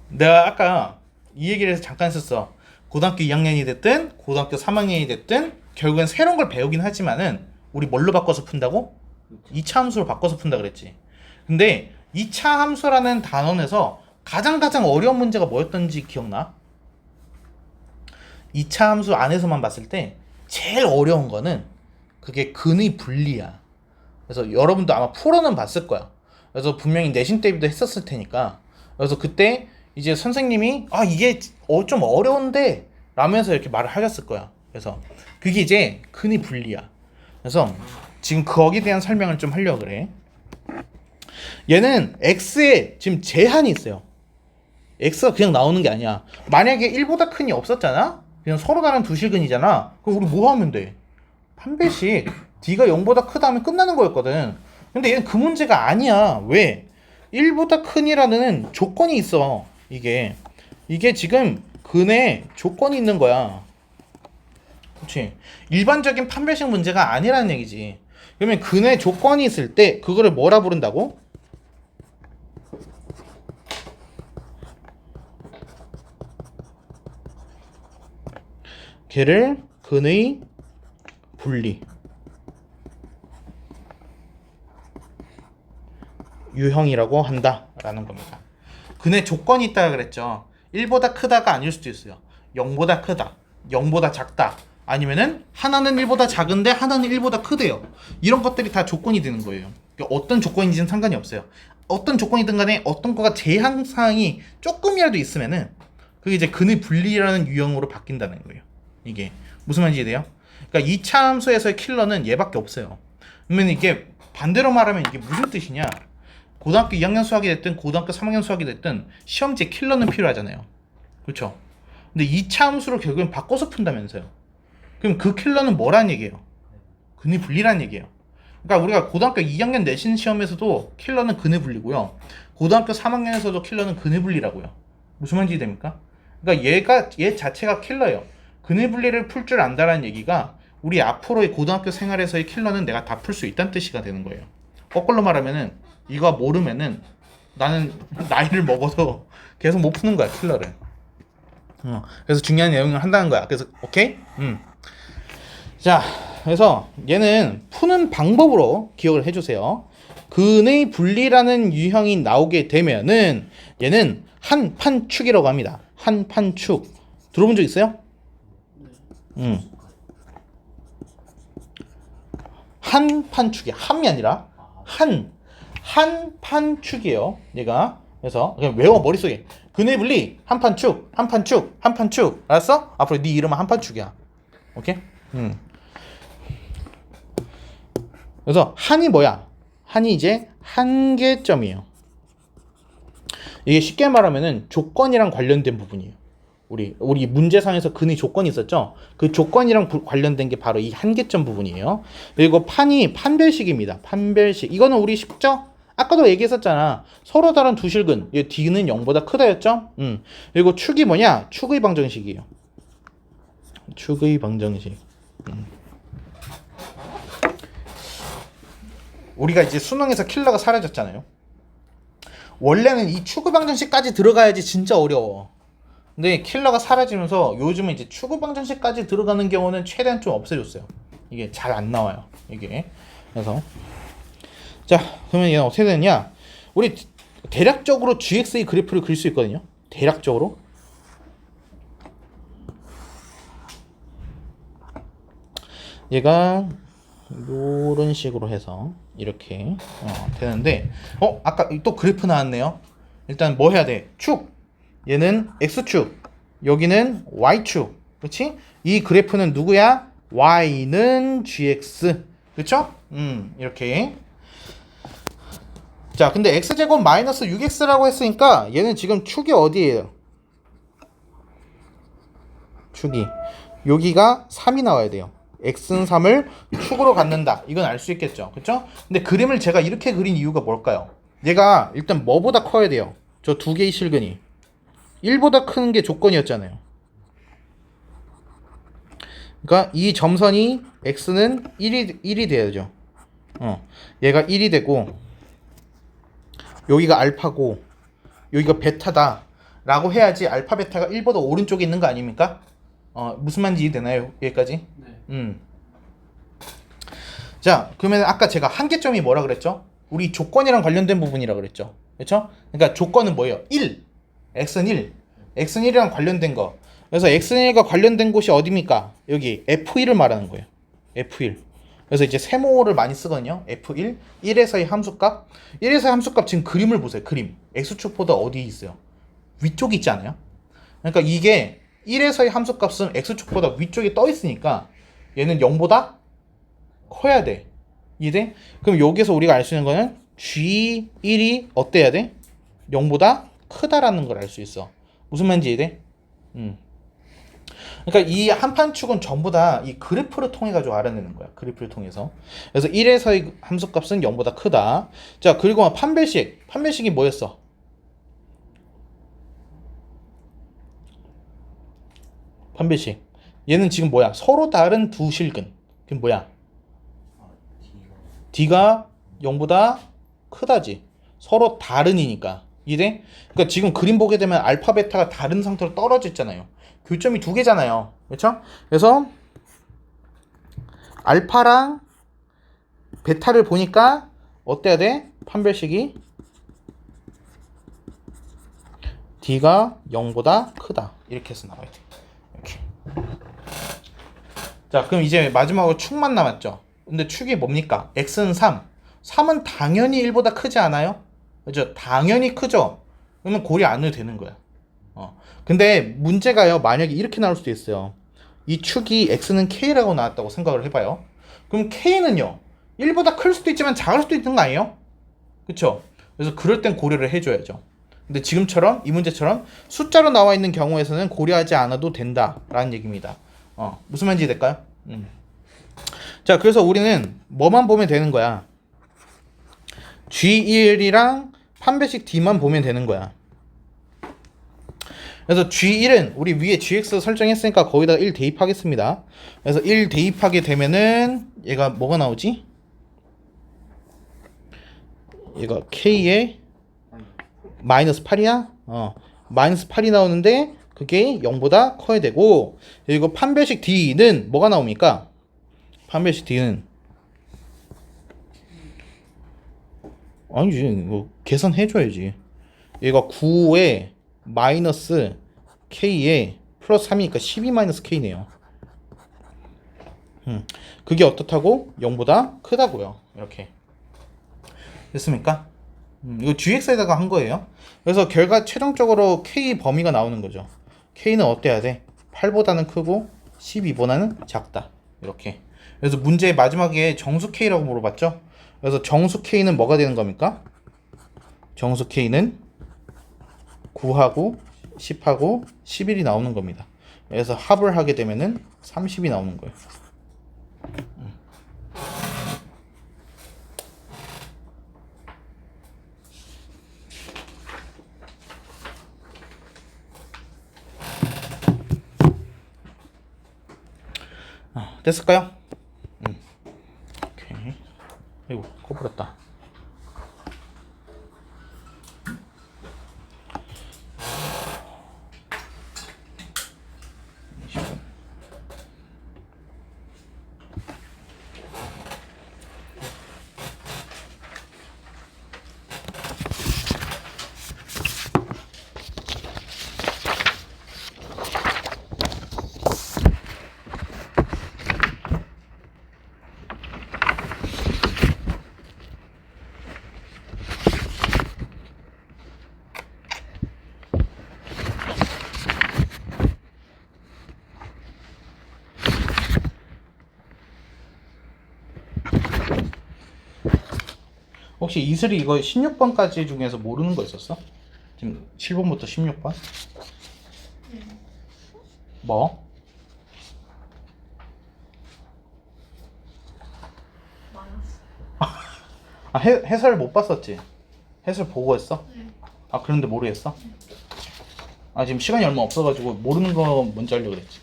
내가 아까 이 얘기를 해서 잠깐 했었어. 고등학교 2학년이 됐든 고등학교 3학년이 됐든 결국엔 새로운 걸 배우긴 하지만은 우리 뭘로 바꿔서 푼다고? 2차 함수로 바꿔서 푼다 그랬지. 근데 2차 함수라는 단원에서 가장 어려운 문제가 뭐였던지 기억나? 2차 함수 안에서만 봤을 때 제일 어려운 거는 그게 근의 분리야. 그래서 여러분도 아마 풀어는 봤을 거야. 그래서 분명히 내신 대비도 했었을 테니까. 그래서 그때 이제 선생님이 이게 좀 어려운데 라면서 이렇게 말을 하셨을 거야. 그래서 그게 이제 근의 분리야. 그래서 지금 거기에 대한 설명을 좀 하려고 그래. 얘는 x에 지금 제한이 있어요. x가 그냥 나오는 게 아니야. 만약에 1보다 큰이 없었잖아? 그냥 서로 다른 두 실근이잖아. 그럼 우리 뭐 하면 돼? 판별식 d가 0보다 크다 하면 끝나는 거였거든. 근데 얘는 그 문제가 아니야. 왜? 1보다 큰이라는 조건이 있어. 이게 지금 근에 조건이 있는 거야. 그렇지? 일반적인 판별식 문제가 아니라는 얘기지. 그러면 근에 조건이 있을 때 그거를 뭐라 부른다고? 걔를 근의 분리 유형이라고 한다라는 겁니다. 근의 조건이 있다 그랬죠. 1보다 크다가 아닐 수도 있어요. 0보다 크다, 0보다 작다, 아니면은 하나는 1보다 작은데 하나는 1보다 크대요. 이런 것들이 다 조건이 되는 거예요. 그러니까 어떤 조건인지는 상관이 없어요. 어떤 조건이든 간에 어떤 거가 제한 사항이 조금이라도 있으면은 그게 이제 근의 분리라는 유형으로 바뀐다는 거예요. 이게 무슨 말인지 이해돼요? 그러니까 2차 함수에서의 킬러는 얘밖에 없어요. 그러면 이게 반대로 말하면 이게 무슨 뜻이냐? 고등학교 2학년 수학이 됐든 고등학교 3학년 수학이 됐든 시험지에 킬러는 필요하잖아요. 그렇죠? 근데 2차 함수로 결국엔 바꿔서 푼다면서요. 그럼 그 킬러는 뭐란 얘기예요? 근의 분리란 얘기예요. 그러니까 우리가 고등학교 2학년 내신 시험에서도 킬러는 근의 분리고요. 고등학교 3학년에서도 킬러는 근의 분리라고요. 무슨 말인지 됩니까? 그러니까 얘 자체가 킬러예요. 근의 분리를 풀 줄 안다라는 얘기가 우리 앞으로의 고등학교 생활에서의 킬러는 내가 다 풀 수 있다는 뜻이가 되는 거예요. 거꾸로 말하면은 이거 모르면은 나는 나이를 먹어도 계속 못 푸는 거야, 킬러를. 그래서 중요한 내용을 한다는 거야. 그래서 오케이? 자, 그래서 얘는 푸는 방법으로 기억을 해주세요. 근의 분리라는 유형이 나오게 되면은 얘는 한판축이라고 합니다. 한판축. 들어본 적 있어요? 한판축이야. 한이 아니라 한판축이에요. 얘가. 그래서 그냥 외워 머릿속에. 근의 분리 한 판 축, 한 판 축, 한 판 축. 알았어? 앞으로 네 이름은 한 판 축이야. 오케이? 그래서 한이 뭐야? 한이 이제 한계점이에요. 이게 쉽게 말하면은 조건이랑 관련된 부분이에요. 우리 문제상에서 근의 조건이 있었죠? 그 조건이랑 관련된 게 바로 이 한계점 부분이에요. 그리고 판이 판별식입니다. 판별식. 이거는 우리 쉽죠? 아까도 얘기했었잖아. 서로 다른 두 실근. D는 0보다 크다였죠? 그리고 축이 뭐냐? 축의 방정식이에요. 축의 방정식. 우리가 이제 수능에서 킬러가 사라졌잖아요. 원래는 이 축의 방정식까지 들어가야지 진짜 어려워. 근데 킬러가 사라지면서 요즘은 이제 축의 방정식까지 들어가는 경우는 최대한 좀 없애줬어요. 이게 잘 안 나와요. 이게. 그래서 자, 그러면 얘는 어떻게 되느냐? 우리 대략적으로 GX의 그래프를 그릴 수 있거든요. 대략적으로. 얘가 요런 식으로 해서 이렇게 되는데 아까 또 그래프 나왔네요. 일단 뭐 해야 돼? 축. 얘는 X축. 여기는 Y축. 그렇지? 이 그래프는 누구야? Y는 GX. 그렇죠? 이렇게. 자, 근데 X제곱 마이너스 6X라고 했으니까 얘는 지금 축이 어디예요? 축이 여기가 3이 나와야 돼요. X는 3을 축으로 갖는다. 이건 알 수 있겠죠. 그쵸? 근데 그림을 제가 이렇게 그린 이유가 뭘까요? 얘가 일단 뭐보다 커야 돼요? 저 두 개의 실근이 1보다 큰 게 조건이었잖아요. 그러니까 이 점선이 X는 1이 돼야죠. 얘가 1이 되고 여기가 알파고 여기가 베타다 라고 해야지 알파 베타가 1보다 오른쪽에 있는 거 아닙니까? 무슨 말인지 이해되나요? 여기까지? 네. 자, 그러면 아까 제가 한계점이 뭐라 그랬죠? 우리 조건이랑 관련된 부분이라 그랬죠. 그렇죠? 그러니까 조건은 뭐예요? 1. x는 1. x는 1이랑 관련된 거. 그래서 x는 1과 관련된 곳이 어디입니까? 여기 f1을 말하는 거예요. f1. 그래서 이제 세모를 많이 쓰거든요. f1. 1에서의 함수값. 1에서의 함수값 지금 그림을 보세요. 그림. x축보다 어디 있어요? 위쪽에 있지 않아요? 그러니까 이게 1에서의 함수값은 x축보다 위쪽에 떠 있으니까 얘는 0보다 커야 돼. 이해돼? 그럼 여기서 우리가 알 수 있는 거는 G1이 어때야 돼? 0보다 크다라는 걸 알 수 있어. 무슨 말인지 이해돼? 그러니까 이 한판축은 전부 다 이 그래프를 통해 가지고 알아내는 거야. 그래프를 통해서. 그래서 1에서의 함수값은 0보다 크다. 자, 그리고 판별식. 판별식이 뭐였어? 판별식. 얘는 지금 뭐야? 서로 다른 두 실근. 그게 뭐야? D가 0보다 크다지. 서로 다른이니까. 이해? 그러니까 지금 그림 보게 되면 알파 베타가 다른 상태로 떨어져 있잖아요. 교점이 두 개잖아요. 그렇죠? 그래서 알파랑 베타를 보니까 어때야 돼? 판별식이 D가 0보다 크다. 이렇게 해서 나와야 돼. 이렇게. 자, 그럼 이제 마지막으로 축만 남았죠. 근데 축이 뭡니까? x는 3. 3은 당연히 1보다 크지 않아요? 그죠? 당연히 크죠? 그러면 고려 안 해도 되는 거야. 근데 문제가요, 만약에 이렇게 나올 수도 있어요. 이 축이 x는 k라고 나왔다고 생각을 해봐요. 그럼 k는요, 1보다 클 수도 있지만 작을 수도 있는 거 아니에요? 그쵸? 그래서 그럴 땐 고려를 해줘야죠. 근데 지금처럼, 이 문제처럼 숫자로 나와 있는 경우에서는 고려하지 않아도 된다라는 얘기입니다. 무슨 말인지 될까요? 자, 그래서 우리는 뭐만 보면 되는 거야? G1이랑 판별식 D만 보면 되는 거야. 그래서 G1은 우리 위에 GX 설정했으니까 거기다가 1 대입하겠습니다. 그래서 1 대입하게 되면은 얘가 뭐가 나오지? 얘가 K에 마이너스 8이야? 마이너스 8이 나오는데 그게 0보다 커야 되고, 그리고 판별식 D는 뭐가 나옵니까? 판별식 D는 아니지, 뭐 계산해줘야지. 얘가 9에 마이너스 K에 플러스 3이니까 12 마이너스 K네요. 그게 어떻다고? 0보다 크다고요. 이렇게 됐습니까? 이거 GX에다가 한 거예요. 그래서 결과 최종적으로 K 범위가 나오는 거죠. K는 어때야 돼? 8보다는 크고 12보다는 작다. 이렇게. 그래서 문제 마지막에 정수 K라고 물어봤죠? 그래서 정수 K는 뭐가 되는 겁니까? 정수 K는 9하고 10하고 11이 나오는 겁니다. 그래서 합을 하게 되면은 30이 나오는 거예요. 됐을까요? 오케이. 아이고, 꺼버렸다. 혹시 이슬이 이거 16번까지 중에서 모르는 거 있었어? 지금 7번부터 16번? 뭐? 많았어. 아, 해설 못 봤었지? 해설 보고 했어? 네. 아, 그런데 모르겠어? 아, 지금 시간이 얼마 없어가지고 모르는 거 뭔지 하려고 그랬지.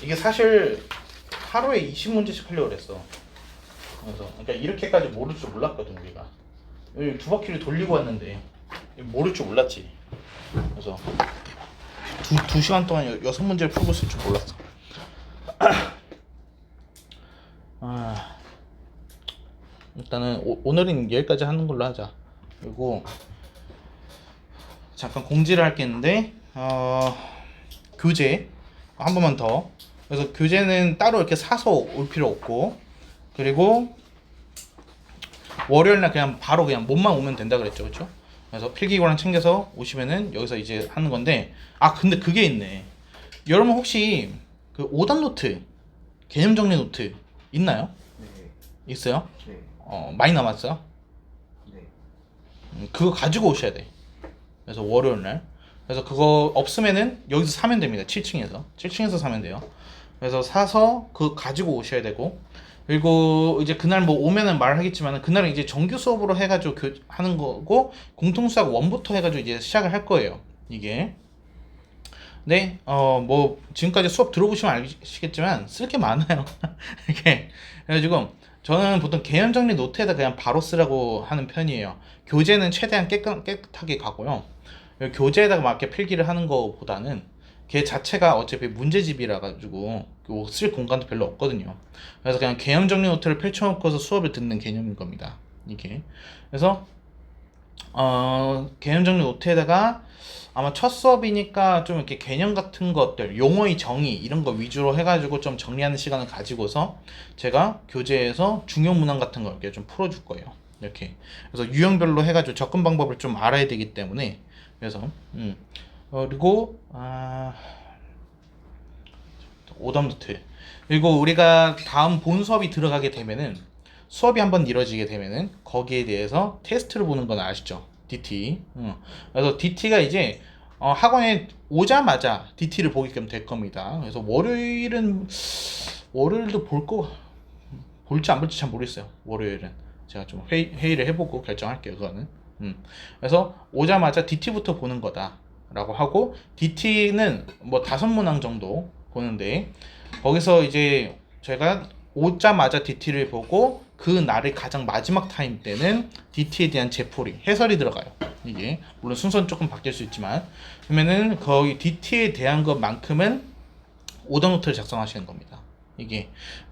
이게 사실 하루에 20문제씩 하려고 그랬어. 그래서 그러니까 이렇게까지 모를 줄 몰랐거든 우리가. 여기 두 바퀴를 돌리고 왔는데 모를 줄 몰랐지. 그래서 두 시간 동안 6문제를 풀고 있을 줄 몰랐어. 아, 일단은 오늘은 여기까지 하는 걸로 하자. 그리고 잠깐 공지를 할 게 있는데 교재 한 번만 더. 그래서 교재는 따로 이렇게 사서 올 필요 없고, 그리고 월요일날 그냥 바로 그냥 몸만 오면 된다 그랬죠, 그렇죠? 그래서 필기구랑 챙겨서 오시면은 여기서 이제 하는 건데, 아 근데 그게 있네. 여러분 혹시 그 오답 노트, 개념 정리 노트 있나요? 네. 있어요? 네. 많이 남았어요? 네. 그거 가지고 오셔야 돼. 그래서 월요일날. 그래서 그거 없으면은 여기서 사면 됩니다. 7층에서 사면 돼요. 그래서 사서 그거 가지고 오셔야 되고, 그리고 이제 그날 뭐 오면은 말하겠지만은 그날은 이제 정규 수업으로 해가지고 하는 거고, 공통수학 1부터 해가지고 이제 시작을 할 거예요. 이게. 네, 뭐 지금까지 수업 들어보시면 아시겠지만 쓸 게 많아요. 이게 그래가지고 저는 보통 개념 정리 노트에다 그냥 바로 쓰라고 하는 편이에요. 교재는 최대한 깨끗하게 가고요. 교재에다가 막 이렇게 필기를 하는 거보다는 걔 자체가 어차피 문제집이라 가지고 쓸 공간도 별로 없거든요. 그래서 그냥 개념 정리 노트를 펼쳐놓고서 수업을 듣는 개념인 겁니다. 이게. 그래서 개념 정리 노트에다가 아마 첫 수업이니까 좀 이렇게 개념 같은 것들, 용어의 정의 이런 거 위주로 해가지고 좀 정리하는 시간을 가지고서 제가 교재에서 중요 문항 같은 거 이렇게 좀 풀어줄 거예요. 이렇게. 그래서 유형별로 해가지고 접근 방법을 좀 알아야 되기 때문에, 그래서 그리고 오답 노트. 그리고 우리가 다음 본 수업이 들어가게 되면은, 수업이 한번 이루어지게 되면은 거기에 대해서 테스트를 보는 건 아시죠? DT. 그래서 DT가 이제 학원에 오자마자 DT를 보게끔 될 겁니다. 그래서 월요일도 볼지 안 볼지 잘 모르겠어요. 월요일은 제가 좀 회의를 해보고 결정할게요. 그거는. 그래서 오자마자 DT부터 보는 거다라고 하고, DT는 뭐 5문항 정도 보는데, 거기서 이제 제가 오자마자 DT를 보고 그 날의 가장 마지막 타임 때는 DT에 대한 재풀이, 해설이 들어가요. 이게 물론 순서는 조금 바뀔 수 있지만, 그러면은 거기 DT에 대한 것만큼은 오답 노트를 작성하시는 겁니다. 이게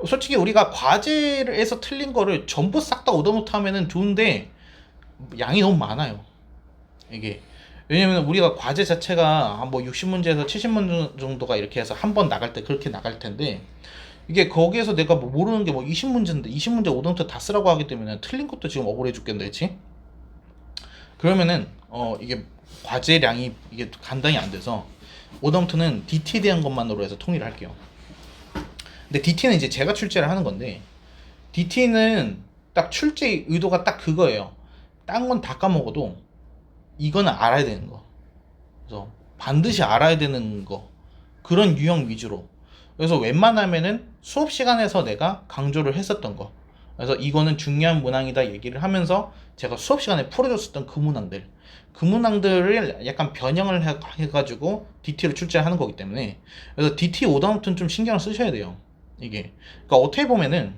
솔직히 우리가 과제에서 틀린 거를 전부 싹 다 오답 노트 하면은 좋은데 양이 너무 많아요. 이게 왜냐면 우리가 과제 자체가 뭐 60문제에서 70문제 정도가 이렇게 해서 한 번 나갈 때 그렇게 나갈 텐데, 이게 거기에서 내가 뭐 모르는 게 뭐 20문제인데 20문제 오답부터 다 쓰라고 하기 때문에 틀린 것도 지금 억울해 죽겠네, 그치? 그러면은 이게 과제량이 이게 감당이 안 돼서 오답부터는 DT에 대한 것만으로 해서 통일을 할게요. 근데 DT는 이제 제가 출제를 하는 건데, DT는 딱 출제 의도가 딱 그거예요. 딴 건 다 까먹어도 이거는 알아야 되는 거. 그래서 반드시 알아야 되는 거. 그런 유형 위주로. 그래서 웬만하면은 수업 시간에서 내가 강조를 했었던 거. 그래서 이거는 중요한 문항이다 얘기를 하면서 제가 수업 시간에 풀어줬었던 그 문항들. 그 문항들을 약간 변형을 해가지고 DT를 출제하는 거기 때문에. 그래서 DT 오답노트는 좀 신경을 쓰셔야 돼요. 이게. 그러니까 어떻게 보면은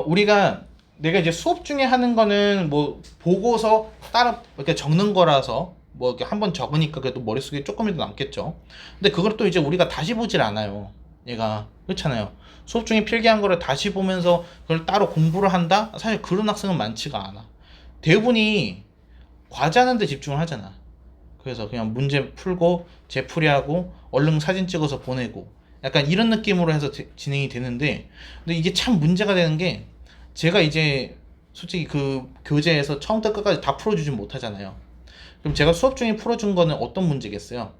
우리가 내가 이제 수업 중에 하는 거는 뭐 보고서 따라 이렇게 적는 거라서 뭐 이렇게 한번 적으니까 그래도 머릿속에 조금이라도 남겠죠. 근데 그걸 또 이제 우리가 다시 보질 않아요. 얘가 그렇잖아요. 수업 중에 필기한 거를 다시 보면서 그걸 따로 공부를 한다? 사실 그런 학생은 많지가 않아. 대부분이 과제하는 데 집중을 하잖아. 그래서 그냥 문제 풀고 재풀이하고 얼른 사진 찍어서 보내고 약간 이런 느낌으로 해서 진행이 되는데, 근데 이게 참 문제가 되는 게 제가 이제 솔직히 그 교재에서 처음부터 끝까지 다 풀어주진 못하잖아요. 그럼 제가 수업 중에 풀어준 거는 어떤 문제겠어요?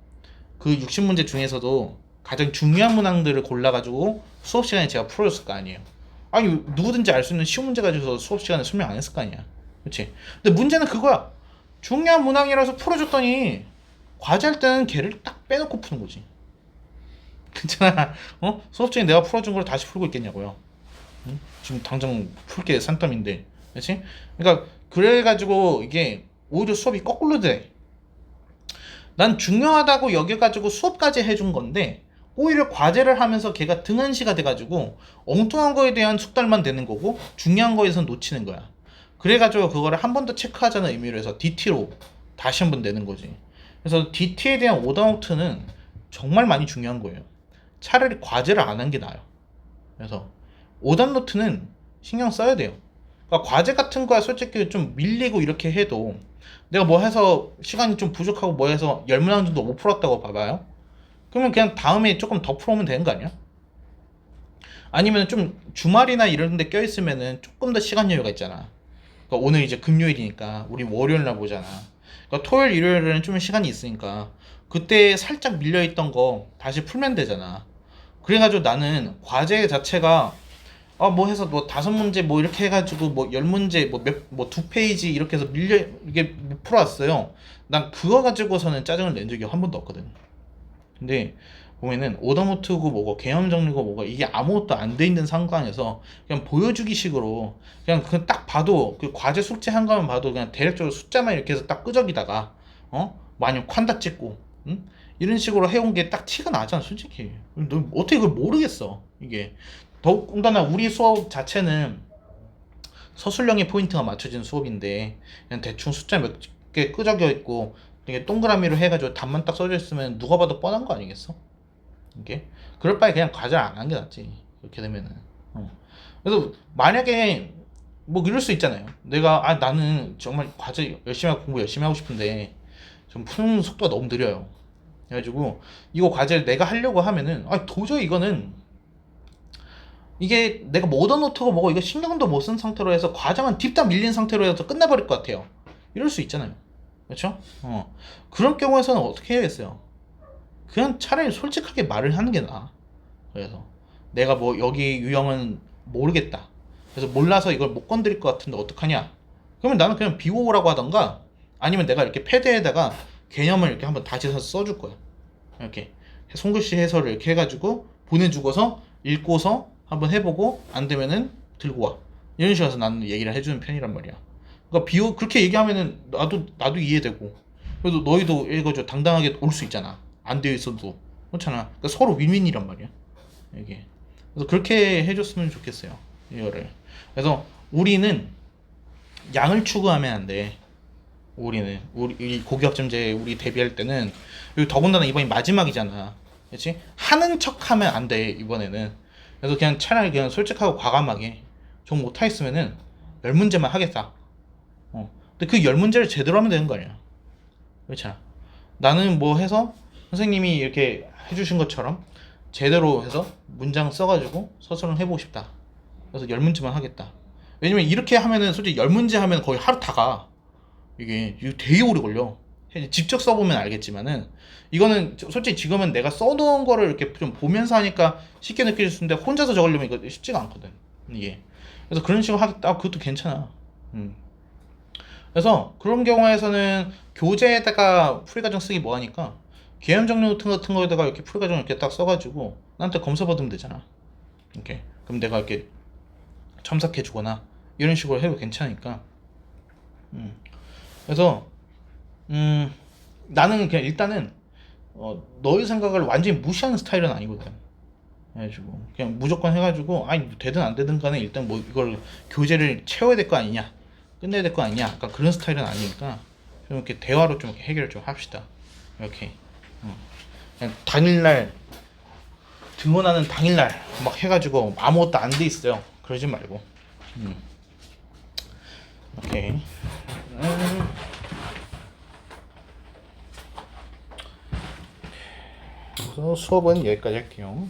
그 60문제 중에서도 가장 중요한 문항들을 골라가지고 수업 시간에 제가 풀어줬을 거 아니에요. 아니 누구든지 알 수 있는 쉬운 문제 가지고서 수업 시간에 설명 안 했을 거 아니야. 그렇지? 근데 문제는 그거야. 중요한 문항이라서 풀어줬더니 과제할 때는 걔를 딱 빼놓고 푸는 거지. 괜찮아. 수업 중에 내가 풀어준 걸 다시 풀고 있겠냐고요. 응? 지금 당장 풀 게 산더미인데, 그렇지? 그러니까 그래가지고 이게 오히려 수업이 거꾸로 돼. 난 중요하다고 여겨가지고 수업까지 해준 건데 오히려 과제를 하면서 걔가 등한시가 돼가지고 엉뚱한 거에 대한 숙달만 되는 거고 중요한 거에서 놓치는 거야. 그래가지고 그거를 한 번 더 체크하자는 의미로 해서 DT로 다시 한 번 내는 거지. 그래서 DT에 대한 오답노트는 정말 많이 중요한 거예요. 차라리 과제를 안 한 게 나아요. 그래서 오답노트는 신경 써야 돼요. 그러니까 과제 같은 거야 솔직히 좀 밀리고 이렇게 해도 내가 뭐 해서 시간이 좀 부족하고 뭐 해서 10문항 정도 못 풀었다고 봐봐요. 그러면 그냥 다음에 조금 더 풀어오면 되는 거 아니야? 아니면 좀 주말이나 이런 데 껴있으면은 조금 더 시간 여유가 있잖아. 그러니까 오늘 이제 금요일이니까 우리 월요일 날 보잖아. 그러니까 토요일 일요일에는 좀 시간이 있으니까 그때 살짝 밀려있던 거 다시 풀면 되잖아. 그래가지고 나는 과제 자체가 뭐 해서 뭐 5문제 뭐 이렇게 해가지고 뭐 10문제 뭐 2페이지 이렇게 해서 이게 못 풀어왔어요. 난 그거 가지고서는 짜증을 낸 적이 한 번도 없거든. 근데 보면은 오더노트고 뭐고 개념 정리고 뭐고 이게 아무것도 안 돼 있는 상황에서 그냥 보여주기 식으로 그냥 그 딱 봐도 그 과제 숙제한 거만 봐도 그냥 대략적으로 숫자만 이렇게 해서 딱 끄적이다가 마냥 콴다 찍고 이런 식으로 해온 게 딱 티가 나잖아 솔직히. 너 어떻게 그걸 모르겠어. 이게 더군다나 우리 수업 자체는 서술형의 포인트가 맞춰진 수업인데 그냥 대충 숫자 몇 개 끄적여 있고 이게 동그라미로 해가지고 답만 딱 써져 있으면 누가 봐도 뻔한 거 아니겠어? 이게 그럴 바에 그냥 과제를 안 한 게 낫지. 그렇게 되면은 그래서 만약에 뭐 이럴 수 있잖아요. 내가 나는 정말 과제 열심히 하고 공부 열심히 하고 싶은데 좀 푸는 속도가 너무 느려요. 그래가지고 이거 과제를 내가 하려고 하면은 도저히 이거는 이게 내가 뭐 얻어놓고 뭐고 이거 신경도 못 쓴 상태로 해서 과제만 딥다 밀린 상태로 해서 끝나버릴 것 같아요. 이럴 수 있잖아요. 그렇죠? 그런 경우에서는 어떻게 해야겠어요? 그냥 차라리 솔직하게 말을 하는 게 나아. 그래서 내가 뭐 여기 유형은 모르겠다. 그래서 몰라서 이걸 못 건드릴 것 같은데 어떡하냐? 그러면 나는 그냥 비워오라고 하던가 아니면 내가 이렇게 패드에다가 개념을 이렇게 한번 다시 써줄 거야. 이렇게 손글씨 해설을 이렇게 해가지고 보내주고서 읽고서 한번 해보고 안 되면은 들고 와. 이런 식으로 해서 나는 얘기를 해주는 편이란 말이야. 그러니까 그렇게 얘기하면은 나도 이해되고 그래도 너희도 이거 당당하게 올 수 있잖아. 안 되어 있어도 그렇잖아. 그러니까 서로 윈윈이란 말이야. 이게 그래서 그렇게 해줬으면 좋겠어요. 이거를. 그래서 우리는 양을 추구하면 안 돼. 우리 고기업점제 우리 데뷔할 때는 더군다나 이번이 마지막이잖아. 그렇지? 하는 척하면 안 돼 이번에는. 그래서 그냥 차라리 그냥 솔직하고 과감하게 정 못하겠으면은 10문제만 하겠다. 근데 그 10문제를 제대로 하면 되는 거 아니야. 그렇잖아. 나는 뭐 해서 선생님이 이렇게 해주신 것처럼 제대로 해서 문장 써가지고 서술을 해보고 싶다. 그래서 10문제만 하겠다. 왜냐면 이렇게 하면은 솔직히 10문제 하면 거의 하루 다 가. 이거 되게 오래 걸려. 직접 써보면 알겠지만은 이거는 솔직히 지금은 내가 써놓은 거를 이렇게 좀 보면서 하니까 쉽게 느낄 수 있는데 혼자서 적으려면 이거 쉽지가 않거든. 이게. 그래서 그런 식으로 하겠다. 그것도 괜찮아. 그래서 그런 경우에서는 교재에다가 풀이과정 쓰기 뭐하니까 계엄정리 노트 같은 거에다가 이렇게 풀이과정 이렇게 딱 써가지고 나한테 검사 받으면 되잖아. 이렇게. 그럼 내가 이렇게 첨삭해주거나 이런 식으로 해도 괜찮으니까. 그래서 나는 그냥 일단은 너의 생각을 완전히 무시하는 스타일은 아니거든. 해가지고 그냥 무조건 해가지고 아니 되든 안 되든 간에 일단 뭐 이걸 교재를 채워야 될 거 아니냐, 끝내야 될 거 아니냐, 약간 그런 스타일은 아니니까 좀 이렇게 대화로 좀 이렇게 해결을 좀 합시다. 이렇게 그냥 당일날 등원하는 당일날 막 해가지고 아무것도 안 돼 있어요. 그러지 말고. 오케이. 그래서 수업은 여기까지 할게요.